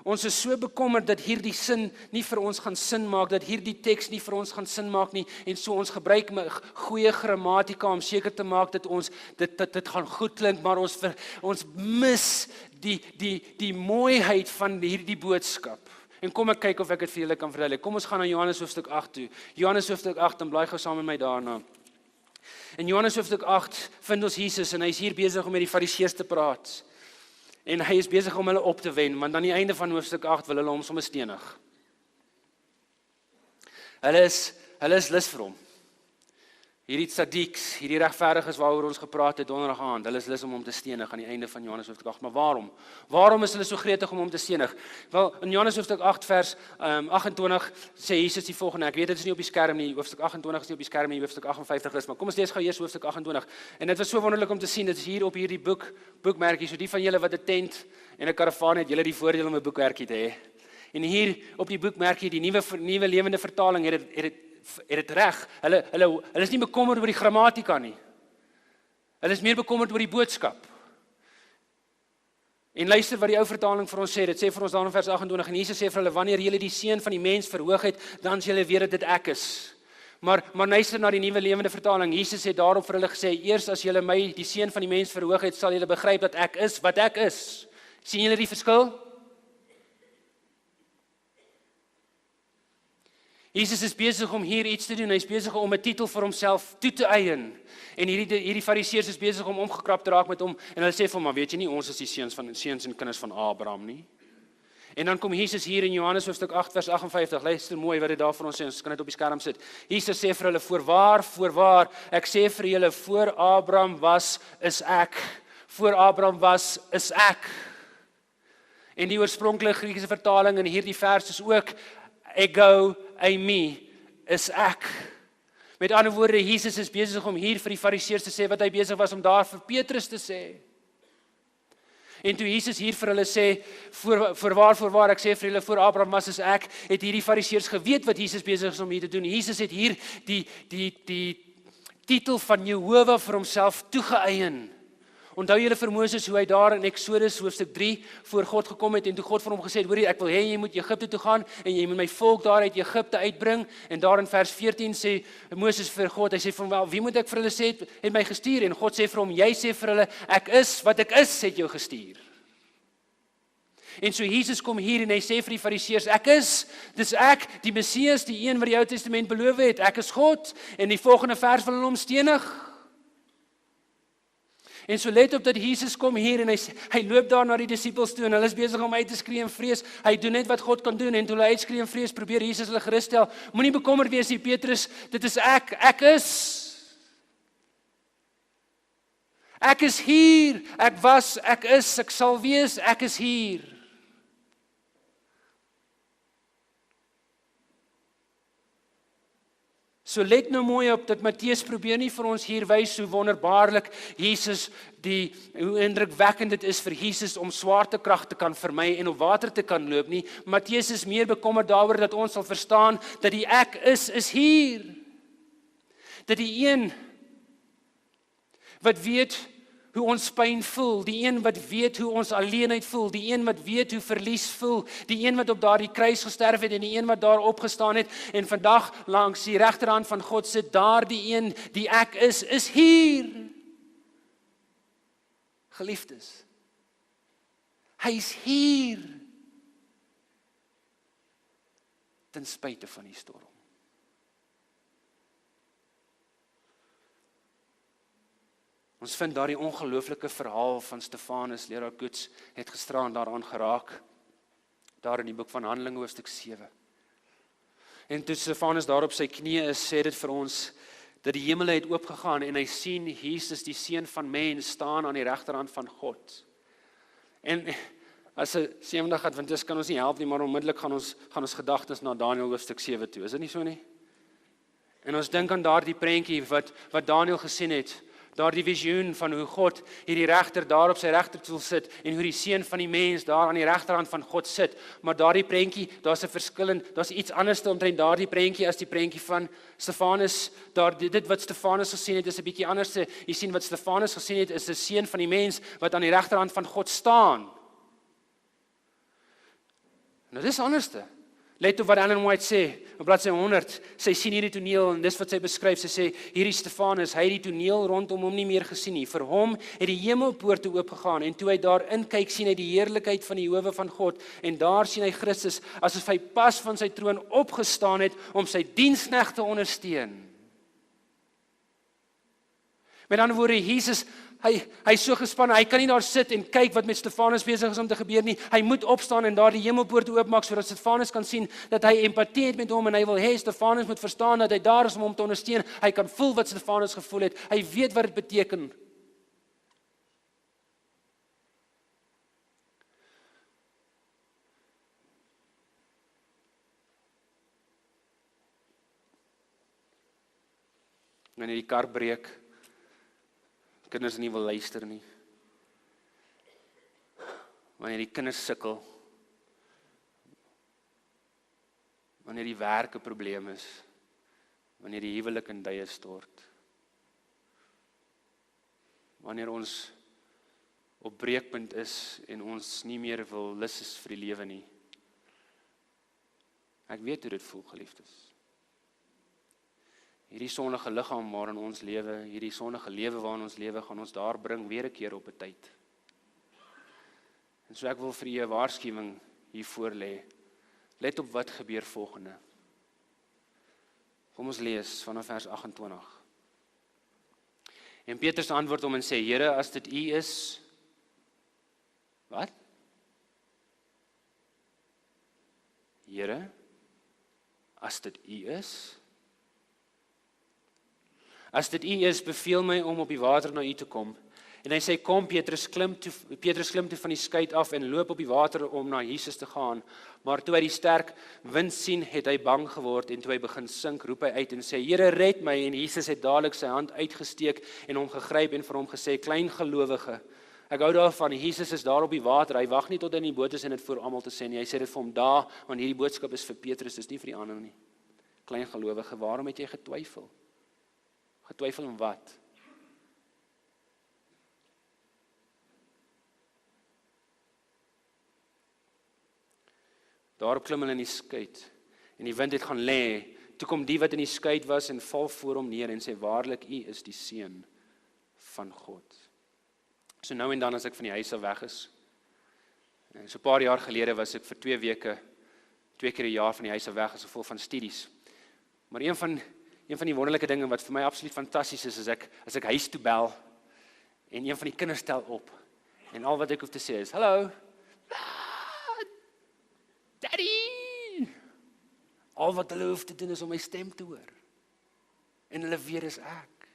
Ons is so bekommerd dat hierdie sin nie vir ons gaan sin maak, dat hierdie teks nie vir ons gaan sin maak nie, en so ons gebruik goeie grammatika om seker te maak dat ons dit gaan goed klink, maar ons mis die mooiheid van hierdie boodskap. En kom ek kyk of ek dit vir julle kan verduidelik. Kom ons gaan na Johannes hoofstuk 8 toe. Johannes hoofstuk 8, dan blaai gou saam met my daarna. In Johannes hoofstuk 8 vind ons Jesus, en hy is hier besig om met die fariseërs te praat. En hy is besig om hulle op te wen, want aan die einde van hoofstuk 8 wil hulle hom sommer stenig. Hulle is lus vir hom. Hierdie tzaddiks, hierdie regverdiges waaroor ons gepraat het donderdag aand, hulle is lus om hom te stenig aan die einde van Johannes hoofstuk 8. Maar waarom? Waarom is hulle so gretig om hom te stenig? Wel, in Johannes hoofstuk 8 vers 28 sê Jesus die volgende, ek weet dit is nie op die skerm nie, hoofstuk 28 is nie op die skerm nie, hoofstuk 58 is, maar kom ons lees gou eers hoofstuk 28. En dit was so wonderlik om te sien, dit is hier op hierdie boekmerkie, so die van julle wat 'n tent en 'n karavaan het, julle die voordeel om 'n boekmerkie te hê. En hier op die boekmerkie, die nuwe lewende vertaling het dit reg. Hulle is nie bekommerd oor die grammatika nie. Hulle is meer bekommerd oor die boodskap. En luister wat die ou vertaling vir ons sê. Dit sê vir ons daar in vers 28, en Jesus sê vir hulle, wanneer julle die seun van die mens verhoog het, dan sal julle weet dat dit ek is. Maar luister na die nuwe lewende vertaling. Jesus het daarop vir hulle gesê, eers as julle my, die seun van die mens verhoog het, sal julle begryp dat ek is wat ek is. Sien julle die verskil? Jesus is besig om hier iets te doen, hy is besig om 'n titel vir homself toe te eien, en hierdie fariseërs is besig om omgekrap te raak met hom, en hulle sê vir hom, maar weet jy nie, ons is die seuns en kinders van Abraham nie. En dan kom Jesus hier in Johannes hoofstuk 8 vers 58, luister mooi wat dit daar vir ons sê, ons kan dit op die skerm sit. Jesus sê vir hulle, voorwaar, ek sê vir julle, voor Abraham was, is ek. Voor Abraham was, is ek. En die oorspronklike Griekse vertaling in hierdie vers is ook ego, eimi, is ek. Met ander woorde, Jesus is besig om hier vir die Fariseërs te sê wat hy besig was om daar vir Petrus te sê. En toe Jesus hier vir hulle sê, voorwaar, ek sê vir julle, voor Abraham was ek, het hierdie Fariseërs geweet wat Jesus besig is om hier te doen. Jesus het hier die titel van Jehova vir homself toegeëien. Onthou julle vir Moses hoe hy daar in Eksodus hoofstuk 3 voor God gekom het en toe God vir hom gesê het, hoorie, ek wil hê jy moet Egipte toe gaan en jy moet my volk daar uit Egipte uitbring. En daar in vers 14 sê Moses vir God, hy sê vir hom, wel, wie moet ek vir hulle sê het my gestuur? En God sê vir hom, jy sê vir hulle, ek is wat ek is, het jou gestuur. En so Jesus kom hier en hy sê vir die Fariseërs, ek is, dis ek, die Messias, die een wat die Ou Testament beloof het, ek is God. En die volgende vers wil hulle hom stenig. En so let op dat Jesus kom hier en hy loop daar na die disippels toe en hulle is besig om uit te skree in vrees. Hy doen net wat God kan doen en toe hulle uitskree in vrees, probeer Jesus hulle gerus stel. Moenie bekommerd wees nie, Petrus, dit is ek is. Ek is hier, ek was, ek is, ek sal wees, ek is hier. So let nou mooi op dat Matteus probeer nie vir ons hier wys hoe wonderbaarlik Jesus, hoe indrukwekkend dit is vir Jesus om swaartekrag te kan vermy en op water te kan loop nie. Matteus is meer bekommerd daaroor dat ons sal verstaan dat die ek is hier. Dat die een wat weet hoe ons pyn voel, die een wat weet hoe ons alleenheid voel, die een wat weet hoe verlies voel, die een wat op daardie kruis gesterf het en die een wat daar opgestaan het en vandag langs die regterhand van God sit, daardie een, die ek is hier. Geliefdes, hy is hier ten spyte van die storm. Ons vind daardie ongelooflike verhaal van Stefanus, leraar Koets, het gisteraan daaraan geraak, daar in die boek van Handelinge hoofstuk 7. En toe Stefanus daar op sy knieë is, sê dit vir ons, dat die hemele het oopgegaan en hy sien Jesus, die Seun van Mens, staan aan die regterhand van God. En as 'n Sewendag Adventist kan ons nie help nie, maar onmiddellik gaan ons gedagtes na Daniël hoofstuk 7 toe, is dit nie so nie? En ons dink aan daardie prentjie wat Daniël gesien het, daardie visioen van hoe God hierdie regter daar op sy regterstoel sit en hoe die Seun van die Mens daar aan die regterhand van God sit. Maar daardie prentjie, daar's iets anders omtrent daardie prentjie as die prentjie van Stefanus. Dit wat Stefanus gesien het is 'n bietjie anders. Jy sien wat Stefanus gesien het is 'n Seun van die Mens wat aan die regterhand van God staan. Nou dis anderste. Let op wat Ellen White sê, op bladsy 100, sy sien hierdie toneel en dis wat sy beskryf, sy sê, hierdie Stefanus, hy het die toneel rondom hom nie meer gesien nie, vir hom het die hemelpoorte oopgegaan en toe hy daarin kyk, sien hy die heerlikheid van die Jehova van God en daar sien hy Christus, asof hy pas van sy troon opgestaan het om sy diensknegt te ondersteun. Met ander woorde, Jesus, hy is so gespanne, hy kan nie daar sit en kyk wat met Stefanus besig is om te gebeur nie. Hy moet opstaan en daar die hemelpoorte oopmaak sodat Stefanus kan sien dat hy empatie het met hom en hy wil hê Stefanus moet verstaan dat hy daar is om hom te ondersteun. Hy kan voel wat Stefanus gevoel het. Hy weet wat dit beteken. Wanneer die kar breek, kinders nie wil luister nie. Wanneer die kinders sukkel, wanneer die werk 'n probleem is, wanneer die huwelik in duie stort, wanneer ons op breekpunt is en ons nie meer wil lus is vir die lewe nie. Ek weet hoe dit voel, geliefdes. Hierdie sondige liggaam waarin ons lewe, hierdie sondige lewe waarin ons lewe, gaan ons daar bring weer 'n keer op 'n tyd. En so ek wil vir julle 'n waarskuwing hier voor lê. Let op wat gebeur volgende. Kom ons lees vanaf vers 28. En Petrus antwoord hom en sê, Here, as dit U is, wat? Here, as dit U is, as dit U is, beveel my om op die water na U te kom. En hy sê, kom Petrus klim toe van die skei af en loop op die water om na Jesus te gaan. Maar toe hy die sterk wind sien, het hy bang geword en toe hy begin sink, roep hy uit en sê, Here, red my. En Jesus het dadelik sy hand uitgesteek en hom gegryp en vir hom gesê, klein gelowige. Ek hou daarvan, Jesus is daar op die water, hy wag nie tot hy in die boot is en dit vir almal te sê nie. Hy sê dit vir hom daar, want hierdie boodskap is vir Petrus, dis nie vir die ander nie. Klein gelowige, waarom het jy getwyfel? Getwyfel om wat? Daarop klim hulle in die skei en die wind het gaan lê. Toe kom die wat in die skei was en val voor hom neer en sê, waarlik, U is die Seun van God. So nou en dan as ek van die huis af weg is, en so 'n paar jaar gelede was ek vir 2 weke, 2 keer 'n jaar van die huis af weg as gevolg van studies. Maar een van die wonderlike dinge wat vir my absoluut fantasties is as ek huis toe bel en een van die kinders tel op en al wat ek hoef te sê is, hallo, Daddy! Al wat hulle hoef te doen is om my stem te hoor. En hulle weet is ek.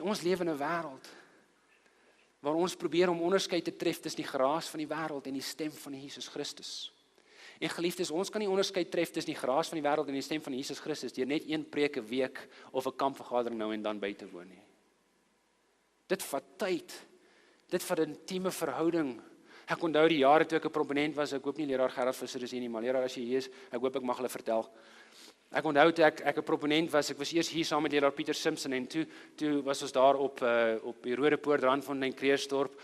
Ons leef in 'n wêreld waar ons probeer om onderskeid te tref tussen die geraas van die wêreld en die stem van Jesus Christus. En geliefdes, ons kan nie onderskeid tref tussen die geraas van die wêreld en die stem van Jesus Christus deur net 1 preek 'n week of 'n kampvergadering nou en dan by te woon nie. Dit vat tyd. Dit vat 'n intieme verhouding. Ek onthou die jare toe ek 'n proponent was, ek hoop nie leraar Gerard Visser is hier nie, maar leraar as jy hier is, ek hoop ek mag hulle vertel. Ek onthou toe ek 'n proponent was, ek was eers hier saam met leraar Pieter Simpson en toe was ons daar op die Rode Poort, Randfontein, Kreersdorp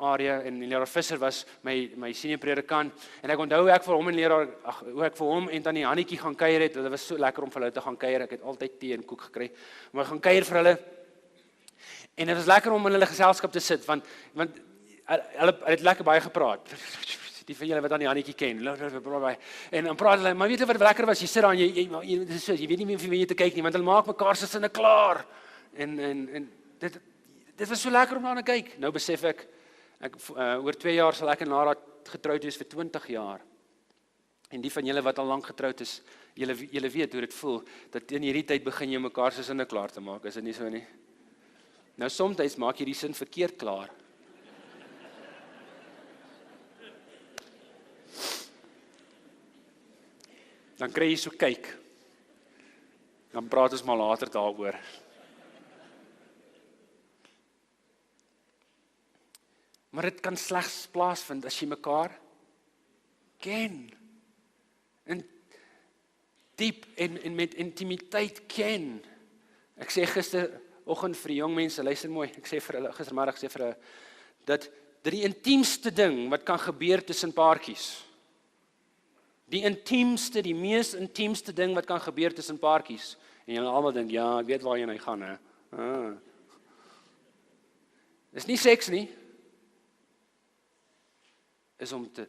area en leraar Visser was my senior predikant en ek onthou hoe ek vir hom en tannie Hannetjie gaan kuier het. Dit was so lekker om vir hulle te gaan kuier. Ek het altyd tee en koek gekry. Maar gaan kuier vir hulle. En dit was lekker om in hulle geselskap te sit want hulle het lekker baie gepraat. Die van julle wat aan die Hannetjie ken. En dan praat hulle, maar weet jy wat lekker was? Jy sit daar en jy weet nie meer vir wie jy te kyk nie, want hulle maak mekaar se sinne klaar. En dit was so lekker om na te kyk. Nou besef ek oor 2 jaar sal ek en Lara getroud wees vir 20 jaar. En die van julle wat al lank getroud is, julle weet hoe dit voel, dat in hierdie tyd begin jy mekaar se sinne klaar te maak. Is dit nie so nie? Nou soms maak jy die sin verkeerd klaar. Dan kry jy so kyk. Dan praat ons maar later daaroor. Maar dit kan slegs plaasvind as jy mekaar ken. En diep en met intimiteit ken. Ek sê gisteroggend vir die jong mense, luister mooi, ek sê vir hulle gistermiddag vir hulle dat die intiemste ding wat kan gebeur tussen paartjies. Die mees intiemste ding wat kan gebeur tussen paartjies. En julle almal dink, ja, ek weet waarheen hy gaan, hè. Dis nie seks nie. Is om te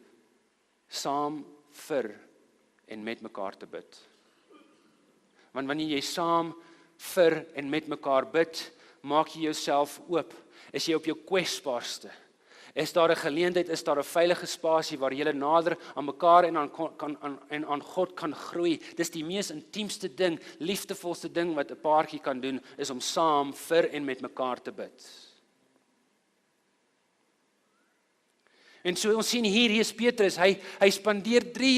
saam vir en met mekaar te bid. Want wanneer jy saam vir en met mekaar bid, maak jy jouself oop. Is jy op jou kwesbaarste. Is daar 'n geleentheid, is daar 'n veilige spasie waar jy nader aan mekaar en aan God kan groei. Dis die mees intiemste ding, liefdevolste ding wat 'n paartjie kan doen, is om saam vir en met mekaar te bid. En so ons sien hier is Petrus, hy spandeer 3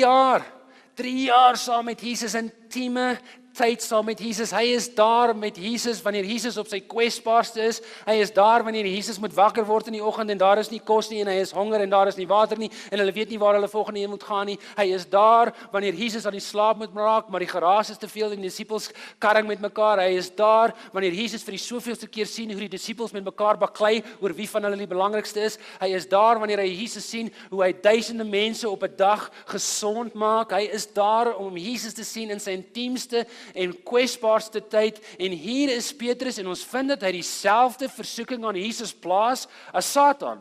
jaar saam met Jesus, intieme tyd saam met Jesus. Hy is daar met Jesus wanneer Jesus op sy kwesbaarste is. Hy is daar wanneer Jesus moet wakker word in die oggend en daar is nie kos nie en hy is honger en daar is nie water nie en hulle weet nie waar hulle volgende heen moet gaan nie. Hy is daar wanneer Jesus aan die slaap moet raak, maar die geraas is te veel en die disippels karring met mekaar. Hy is daar wanneer Jesus vir die soveelste keer sien hoe die disippels met mekaar baklei oor wie van hulle die belangrikste is. Hy is daar wanneer hy Jesus sien hoe hy duisende mense op 'n dag gesond maak. Hy is daar om Jesus te sien in sy intiemste en kwesbaarste tyd, en hier is Petrus en ons vind dat hy dieselfde versoeking aan Jesus plaas as Satan.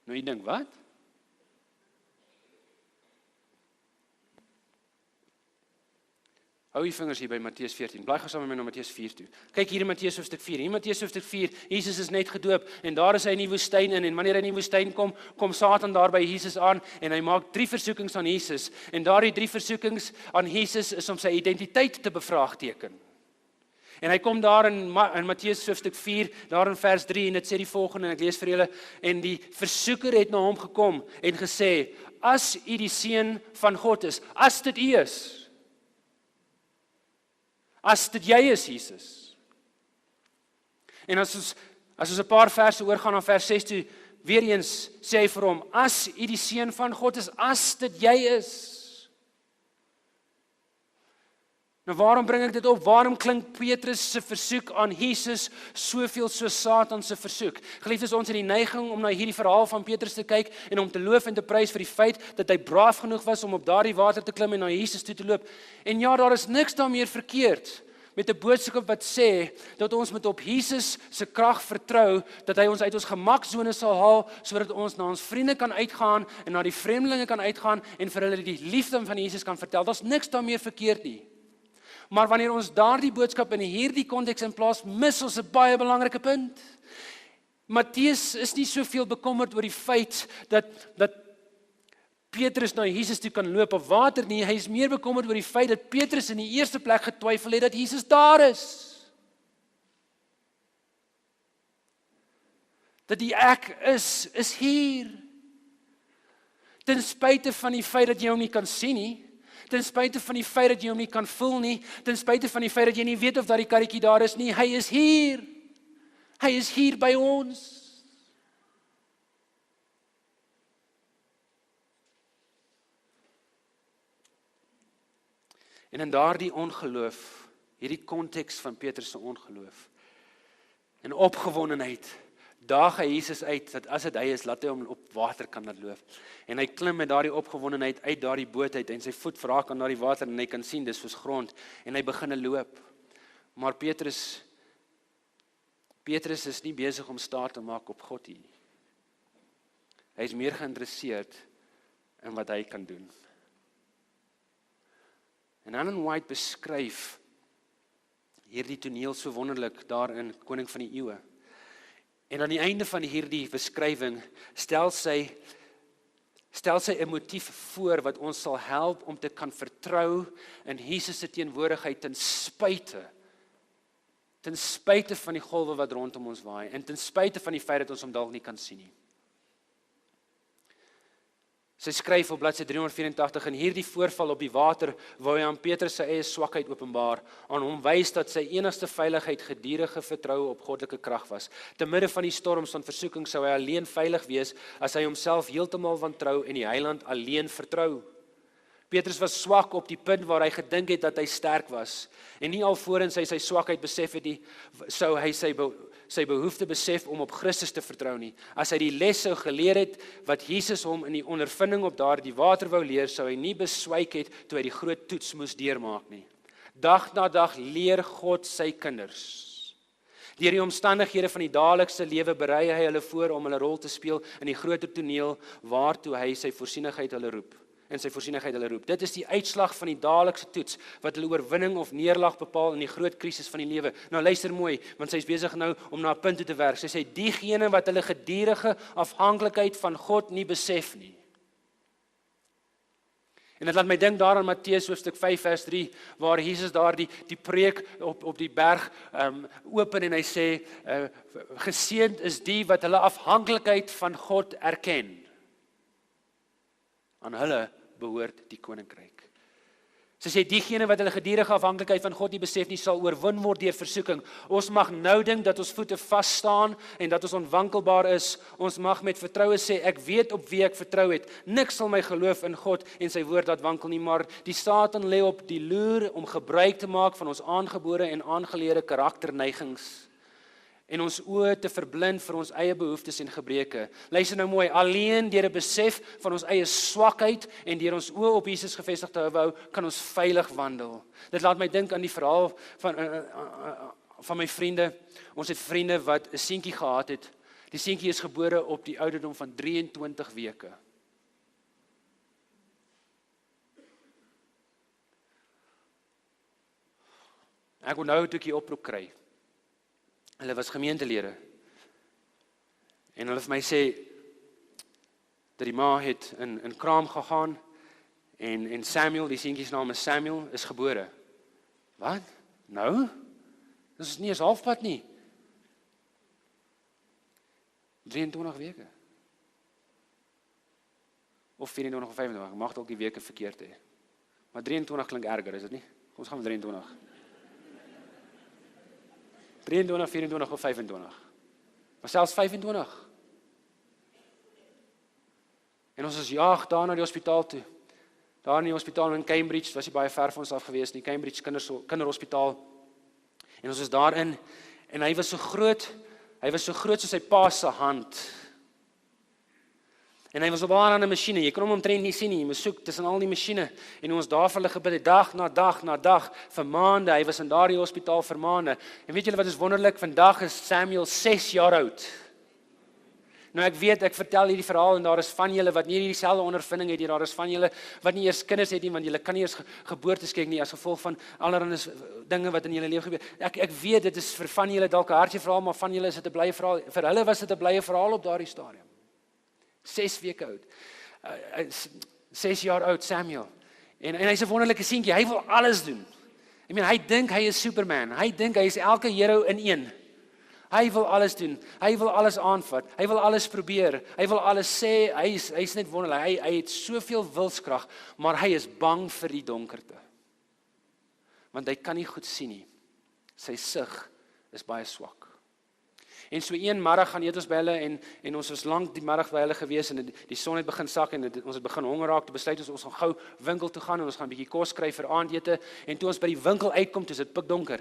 Nou jy dink, wat? Hou die vingers hier by Matteus 14. Blaai gou saam met my na Matteus 4 toe. Kyk hier in Matteus hoofstuk 4. Hier in Matteus hoofstuk 4, Jesus is net gedoop en daar is hy in die woestyn in en wanneer hy in die woestyn kom Satan daar by Jesus aan en hy maak 3 versoekings aan Jesus. En daardie 3 versoekings aan Jesus is om sy identiteit te bevraagteken. En hy kom daar in Matteus hoofstuk 4, daar in vers 3, en dit sê die volgende, en ek lees vir julle, en die versoeker het na hom gekom en gesê, as u die seun van God is, as dit u is, as dit jy is, Jesus. En as ons 'n paar verse oorgaan na vers 6 toe, weer eens sê hy vir hom, as u die seun van God is, as dit jy is. Nou waarom bring ek dit op? Waarom klink Petrus se versoek aan Jesus soveel so Satan se versoek? Geliefdes, ons het die neiging om na hierdie verhaal van Petrus te kyk en om te loof en te prys vir die feit dat hy braaf genoeg was om op daardie water te klim en na Jesus toe te loop. En ja, daar is niks daarmee verkeerd met 'n boodskap wat sê dat ons moet op Jesus se krag vertrou, dat hy ons uit ons gemaksone sal haal, sodat ons na ons vriende kan uitgaan en na die vreemdelinge kan uitgaan en vir hulle die liefde van Jesus kan vertel. Daar's niks daarmee verkeerd nie. Maar wanneer ons daardie boodskap in hierdie konteks in plaas, mis ons 'n baie belangrike punt. Matteus is nie soveel bekommerd oor die feit dat Petrus na Jesus toe kan loop op water nie. Hy is meer bekommerd oor die feit dat Petrus in die eerste plek getwyfel het dat Jesus daar is. Dat die ek is hier. Ten spyte van die feit dat jy hom nie kan sien nie, ten spyte van die feit dat jy hom nie kan voel nie, ten spyte van die feit dat jy nie weet of daardie karretjie daar is nie, hy is hier. Hy is hier by ons. En in daardie ongeloof, hierdie konteks van Petrus se ongeloof, en opgewondenheid, daag hy Jesus uit, dat as dit hy is, laat hy hom op water kan laat loop. En hy klim met daardie opgewondenheid uit daardie boot uit, en sy voet raak aan daardie water, en hy kan sien, dis soos grond, en hy begin loop. Maar Petrus is nie besig om staat te maak op God nie. Hy is meer geïnteresseerd in wat hy kan doen. En Ellen White beskryf hierdie toneel so wonderlik daar in Koning van die Eeue. En aan die einde van hierdie beskrywing stel sy 'n motief voor wat ons sal help om te kan vertrou in Jesus se teenwoordigheid ten spyte van die golwe wat rondom ons waai en ten spyte van die feit dat ons hom dalk nie kan sien nie. Sy skryf op bladsy 384, in hierdie voorval op die water wou hy aan Petrus sy eie swakheid openbaar, aan hom wys dat sy enigste veiligheid gedurende vertroue op goddelike krag was. Te midde van die storms van versoeking sou hy alleen veilig wees as hy homself heeltemal wantrou en die Heiland alleen vertrou. Petrus was swak op die punt waar hy gedink het dat hy sterk was, en nie alvorens hy sy swakheid besef het nie, sou hy sy behoefte besef om op Christus te vertrou nie. As hy die les sou geleer het wat Jesus hom in die ondervinding op daardie water wou leer, sou hy nie beswyk het toe hy die groot toets moes deurmaak nie. Dag na dag leer God sy kinders. Deur die omstandighede van die daaglikse lewe berei hy hulle voor om hulle rol te speel in die groter toneel waartoe hy sy voorsienigheid hulle roep. Dit is die uitslag van die daaglikse toets wat hulle oorwinning of neerlag bepaal in die groot krisis van die lewe. Nou luister mooi, want sy is besig nou om na 'n punt toe te werk. Sy sê diegene wat hulle gedurende afhanklikheid van God nie besef nie. En dit laat my dink daar aan Matteus hoofstuk 5 vers 3 waar Jesus daar die preek op die berg open en hy sê geseënd is die wat hulle afhanklikheid van God erken. Aan hulle behoort die koninkryk. Sy sê diegene wat hulle gedurende afhanklikheid van God nie besef nie, sal oorwin word deur versoeking. Ons mag nou dink dat ons voete vas staan en dat ons onwankelbaar is. Ons mag met vertroue sê ek weet op wie ek vertrou het. Niks sal my geloof in God en sy woord laat wankel nie, maar die Satan lê op die loer om gebruik te maak van ons aangebore en aangeleerde karakterneigings en ons oë te verblind vir ons eie behoeftes en gebreke. Luister nou mooi, alleen deur 'n besef van ons eie swakheid en deur ons oë op Jesus gefestig te hou, kan ons veilig wandel. Dit laat my dink aan die verhaal van my vriende. Ons het vriende wat 'n seentjie gehad het. Die seentjie is gebore op die ouderdom van 23 weke. Ek onthou toe ek die oproep kry. Hulle was gemeentelede. En hulle vir my sê dat die ma het in kraam gegaan en Samuel, die seentjie se naam is Samuel, is gebore. Wat? Nou? Dis nie eens halfpad nie. 23 weke. Of 24 of 25, mag dalk die weke verkeerd hê. Maar 23 klink erger, is dit nie? Kom ons gaan met 23. 23, 24 of 25. Maar selfs 25. En ons is jaag daar na die hospitaal toe. Daar in die hospitaal in Cambridge, was nie baie ver van ons af gewees nie, Cambridge kinderhospitaal. En ons is daarin, en hy was so groot soos sy pa se hand. En hy was op daar aan 'n masjiene, jy kon hom omtrent nie sien nie, jy moes soek tussen al die masjiene, en ons daar vir hulle gebid het, dag na dag, vir maande, hy was in daardie hospitaal vir maande. En weet julle wat is wonderlik, vandag is Samuel 6 jaar oud. Nou ek weet, ek vertel hierdie verhaal en daar is van julle wat nie dieselfde ondervinding het nie, daar is van julle wat nie eers kinders het nie, want julle kan nie eers geboorteskenk nie as gevolg van allerlei dinge wat in julle lewe gebeur. Ek weet dit is vir van julle dalk 'n hartjie verhaal, maar van julle is dit 'n blye verhaal. Vir hulle was dit 'n blye verhaal op daardie stadium. 6 weke oud. 6 jaar oud Samuel. En hy's 'n wonderlike seentjie. Hy wil alles doen. Hy dink hy is Superman. Hy dink hy is elke hero in een. Hy wil alles doen. Hy wil alles aanvat. Hy wil alles probeer. Hy wil alles sê. Hy's net wonderlik. Hy het soveel wilskrag, maar hy is bang vir die donkerte. Want hy kan nie goed sien nie. Sy sig is baie swak. En so een middag gaan eet ons by hulle en ons was lank die middag by hulle gewees en die son het begin sak en ons het begin honger raak. Toe besluit ons gaan gou winkel toe gaan en ons gaan 'n bietjie kos kry vir aandete. En toe ons by die winkel uitkom, toe is dit pikdonker.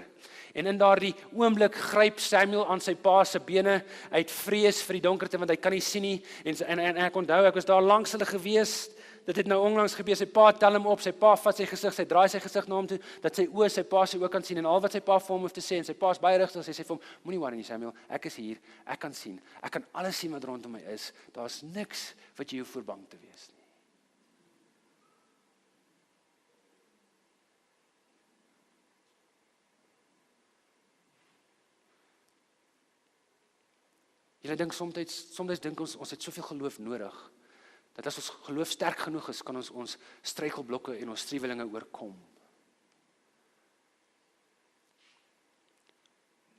En in daardie oomblik gryp Samuel aan sy pa se bene uit vrees vir die donkerte want hy kan nie sien nie. En ek onthou ek was daar langs hulle gewees. Dit het nou onlangs gebeur, sy pa tel hom op, sy pa vat sy gesig, sy draai sy gesig na hom toe, dat sy oë sy pa se oë kan sien en al wat sy pa vir hom hoef te sê en sy pa is baie rustig, sy sê vir hom, moenie worry nie Samuel, ek is hier, ek kan sien, ek kan alles sien wat rondom my is, daar's niks wat jy hoef voor bang te wees nie. Julle dink soms dink ons het soveel geloof nodig, dat as ons geloof sterk genoeg is, kan ons struikelblokke en ons struwelinge oorkom.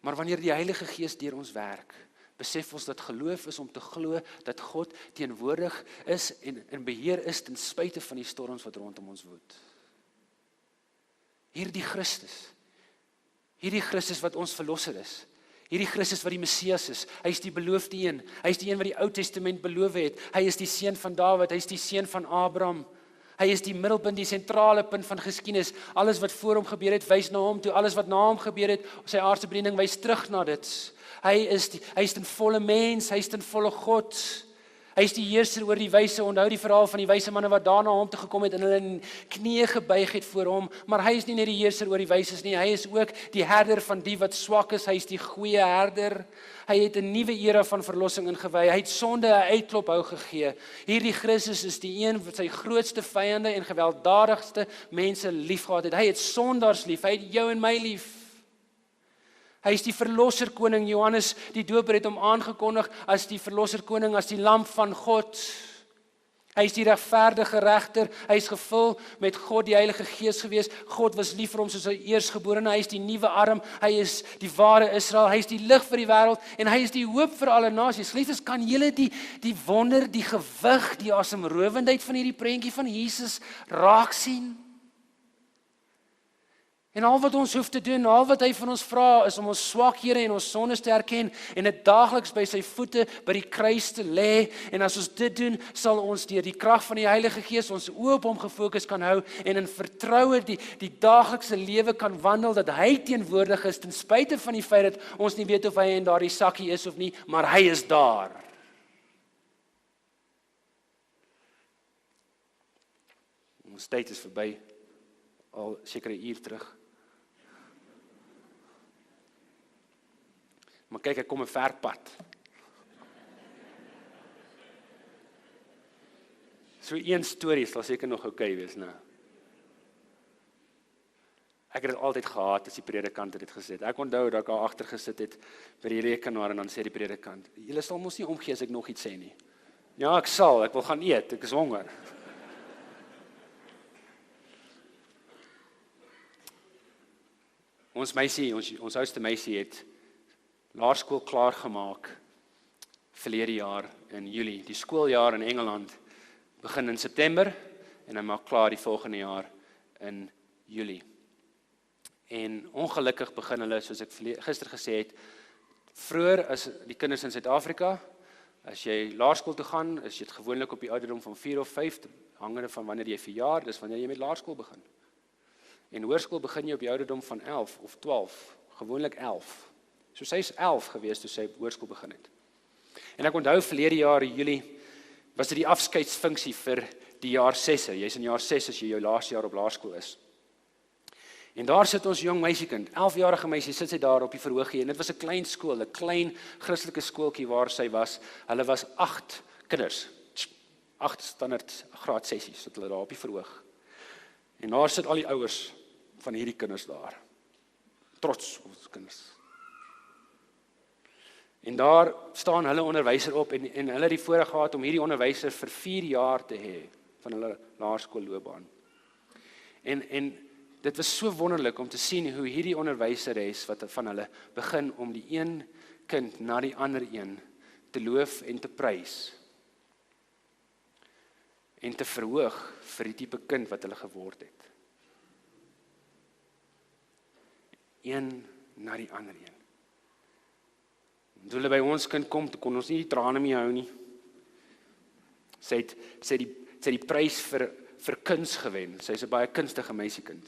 Maar wanneer die Heilige Gees deur ons werk, besef ons dat geloof is om te glo dat God teenwoordig is en in beheer is ten spyte van die storms wat rondom ons woed. Hierdie Christus wat ons verlosser is, hierdie Christus wat die Messias is, hy is die beloofde een, hy is die een wat die Ou Testament beloof het, hy is die seun van Dawid, hy is die seun van Abraham, hy is die middelpunt, die sentrale punt van geskiedenis, alles wat voor hom gebeur het, wys na hom toe, alles wat na hom gebeur het, sy aardse bediening wys terug na dit, hy is ten volle mens, hy is ten volle God, hy is die heerser oor die wyse, onthou die verhaal van die wyse manne wat daarna hom toe gekom het en hulle knieë gebuig het voor hom, maar hy is nie net die heerser oor die wyses nie, hy is ook die herder van die wat swak is, hy is die goeie herder, hy het 'n nuwe era van verlossing ingewy, hy het sonde 'n uitklophou gegee, hierdie Christus is die een wat sy grootste vyande en gewelddadigste mense liefgehad het, hy het sondaars lief, hy het jou en my lief, hy is die verlosser koning, Johannes die Doper het hom aangekondig as die verlosser koning, as die lam van God. Hy is die regverdige regter, hy is gevul met God die Heilige Gees gewees. God was lief vir hom soos sy eersgeborene, hy is die nuwe arm, hy is die ware Israel, hy is die lig vir die wêreld en hy is die hoop vir alle nasies. Geliefdes, kan julle die wonder, die gewig, die asemrowendheid van hierdie prentjie van Jesus raak sien? En al wat ons hoef te doen, al wat hy van ons vra, is om ons swakhede en ons sondes te erken en dit daagliks by sy voete, by die kruis te lê. En as ons dit doen, sal ons deur die krag van die Heilige Gees ons oë op hom gefokus kan hou en in vertroue die daaglikse lewe kan wandel, dat hy teenwoordig is, ten spyte van die feit dat ons nie weet of hy in daardie sakkie is of nie, maar hy is daar. Ons tyd is verby, al seker 'n uur terug. Maar kyk, ek kom 'n ver pad. So een storie sal seker nog oukei wees, nou. Ek het dit altyd gehaat as die predikant dit gesê het. Ek onthou dat ek daar agter gesit het by die rekenaar en dan sê die predikant, julle sal mos nie omgee as ek nog iets sê nie. Ja, ek sal, ek wil gaan eet, ek is honger. Ons meisie, ons oudste meisie het laerskool klaar gemaak verlede jaar in Julie. Die skooljaar in Engeland begin in September en hy maak klaar die volgende jaar in Julie. En ongelukkig begin hulle, soos ek gister gesê het, vroeër as die kinders in Suid-Afrika. As jy laerskool toe gaan, is jy het gewoonlik op die ouderdom van 4 of 5, hangende van wanneer jy verjaar, dis wanneer jy met laerskool begin. En hoërskool begin jy op die ouderdom van 11 of 12, gewoonlik 11. So sy is 11 gewees toe sy hoërskool begin het. En ek onthou verlede jaar in Julie was dit die afskeidsfunksie vir die jaar 6. Jy's in jaar 6 as jy jou laaste jaar op laerskool is. En daar sit ons jong meisiekind, 11-jarige meisie, sit sy daar op die verhoogie, en dit was 'n klein skool, 'n klein Christelike skooltjie waar sy was. Hulle was 8 kinders, 8 standaard graad 6, sit hulle daar op die verhoog. En daar sit al die ouers van hierdie kinders daar. Trots op ons kinders. En daar staan hulle onderwyser op en hulle het die voorreg gehad om hierdie onderwyser vir 4 jaar te hê van hulle laerskoolloopbaan. En dit was so wonderlik om te sien hoe hierdie onderwyseres wat van hulle begin om die een kind na die ander een te loof en te prys. En te verhoog vir die tipe kind wat hulle geword het. Een na die ander een. En toe hulle by ons kind kom, toe kon ons nie die trane mee hou nie. Sy het die prys vir kuns gewen. Sy is 'n baie kunstige meisiekind.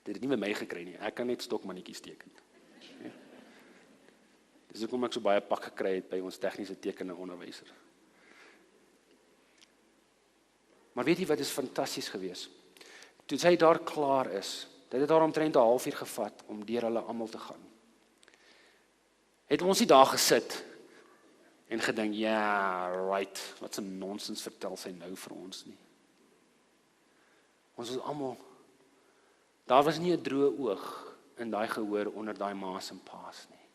Dit het nie met my gekry nie. Ek kan net stokmannetjies teken. Ja. Dis hoekom ek so baie pak gekry het by ons tegniese tekende onderwyser. Maar weet jy wat is fantasties gewees? Toe sy daar klaar is, dit het haar omtrent 'n halfuur gevat om deur hulle almal te gaan. Het ons nie daar gesit en gedink, ja, right, wat 'n nonsens vertel sy nou vir ons nie. Ons was almal, daar was nie 'n droë oog in daai gehoor onder daai ma's en pa's nie.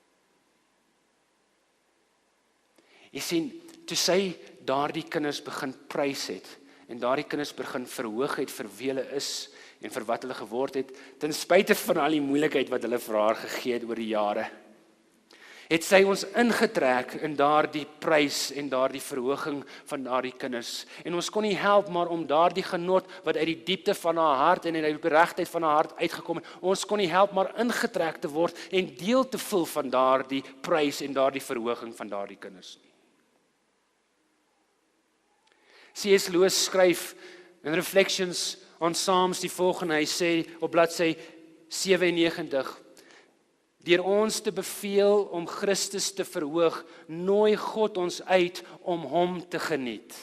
Jy sien, toe sy daardie kinders begin prys het, en daardie kinders begin verhoog het vir wie hulle is, en vir wat hulle geword het, ten spyte van al die moeilikheid wat hulle vir haar gegee het oor die jare, het sy ons ingetrek in daardie prys en daardie verhoging van daardie kinders. En ons kon nie help maar om daardie genot wat uit die diepte van haar hart en uit die opregtheid van haar hart uitgekom het, ons kon nie help maar ingetrek te word en deel te voel van daardie prys en daardie verhoging van daardie kinders nie. C.S. Lewis skryf in Reflections on Psalms die volgende, hy sê op bladsy 97, deur ons te beveel om Christus te verhoog, nooi God ons uit om hom te geniet.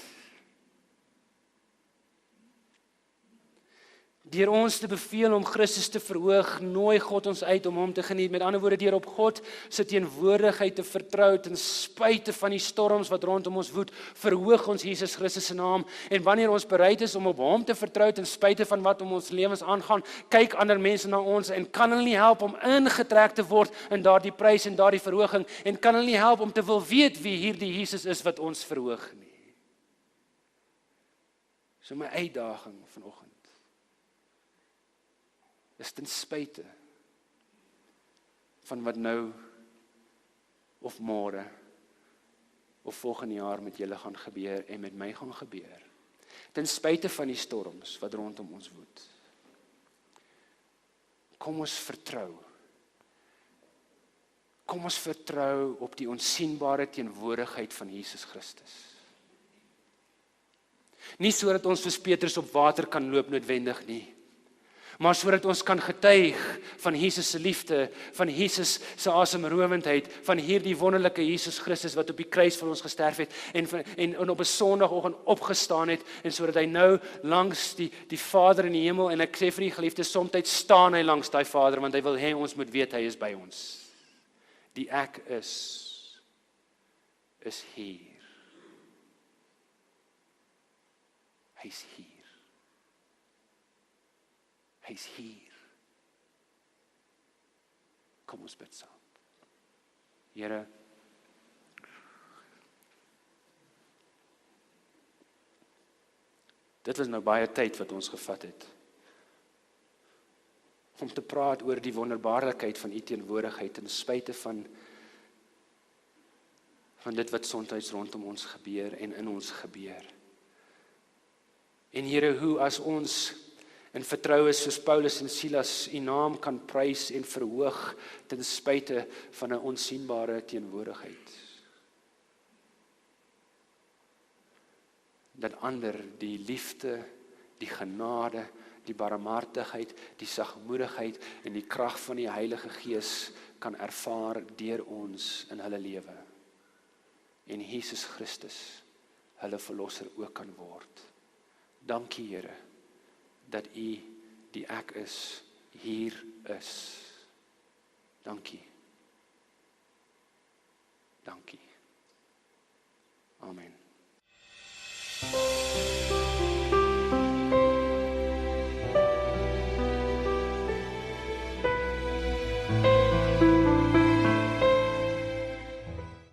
Deur ons te beveel om Christus te verhoog, nooi God ons uit om hom te geniet. Met ander woorde, deur op God se teenwoordigheid te vertrou ten spyte van die storms wat rondom ons woed, verhoog ons Jesus Christus se naam. En wanneer ons bereid is om op hom te vertrou ten spyte van wat om ons lewens aangaan, kyk ander mense na ons en kan hulle nie help om ingetrek te word in daardie prys en daardie verhoging, en kan hulle nie help om te wil weet wie hierdie Jesus is wat ons verhoog nie. So my uitdaging vanoggend is ten spyte van wat nou of môre of volgende jaar met julle gaan gebeur en met my gaan gebeur. Ten spyte van die storms wat rondom ons woed. Kom ons vertrou. Kom ons vertrou op die onsigbare teenwoordigheid van Jesus Christus. Nie sodat ons soos Petrus op water kan loop noodwendig nie, maar sodat ons kan getuig van Jesus se liefde, van Jesus se asemrowendheid, van hierdie wonderlike Jesus Christus wat op die kruis vir ons gesterf het en op 'n Sondagoggend opgestaan het, en sodat hy nou langs die Vader in die hemel, en ek sê vir die geliefdes, soms staan hy langs daai Vader, want hy wil hê ons moet weet hy is by ons. Die ek is hier. Hy's hier. Hy's hier. Kom ons bid saam. Here, dit was nou baie tyd wat ons gevat het om te praat oor die wonderbaarlikheid van U teenwoordigheid ten spyte van dit wat soms rondom ons gebeur en in ons gebeur. En Here, hoe as ons in vertroue soos Paulus en Silas U naam kan prys en verhoog ten spyte van 'n onsigbare teenwoordigheid. Dat ander die liefde, die genade, die barmhartigheid, die sagmoedigheid en die krag van die Heilige Gees kan ervaar deur ons in hulle lewe. En Jesus Christus hulle verlosser ook kan word. Dankie Here, dat U die ek is, hier is. Dankie. Dankie. Amen.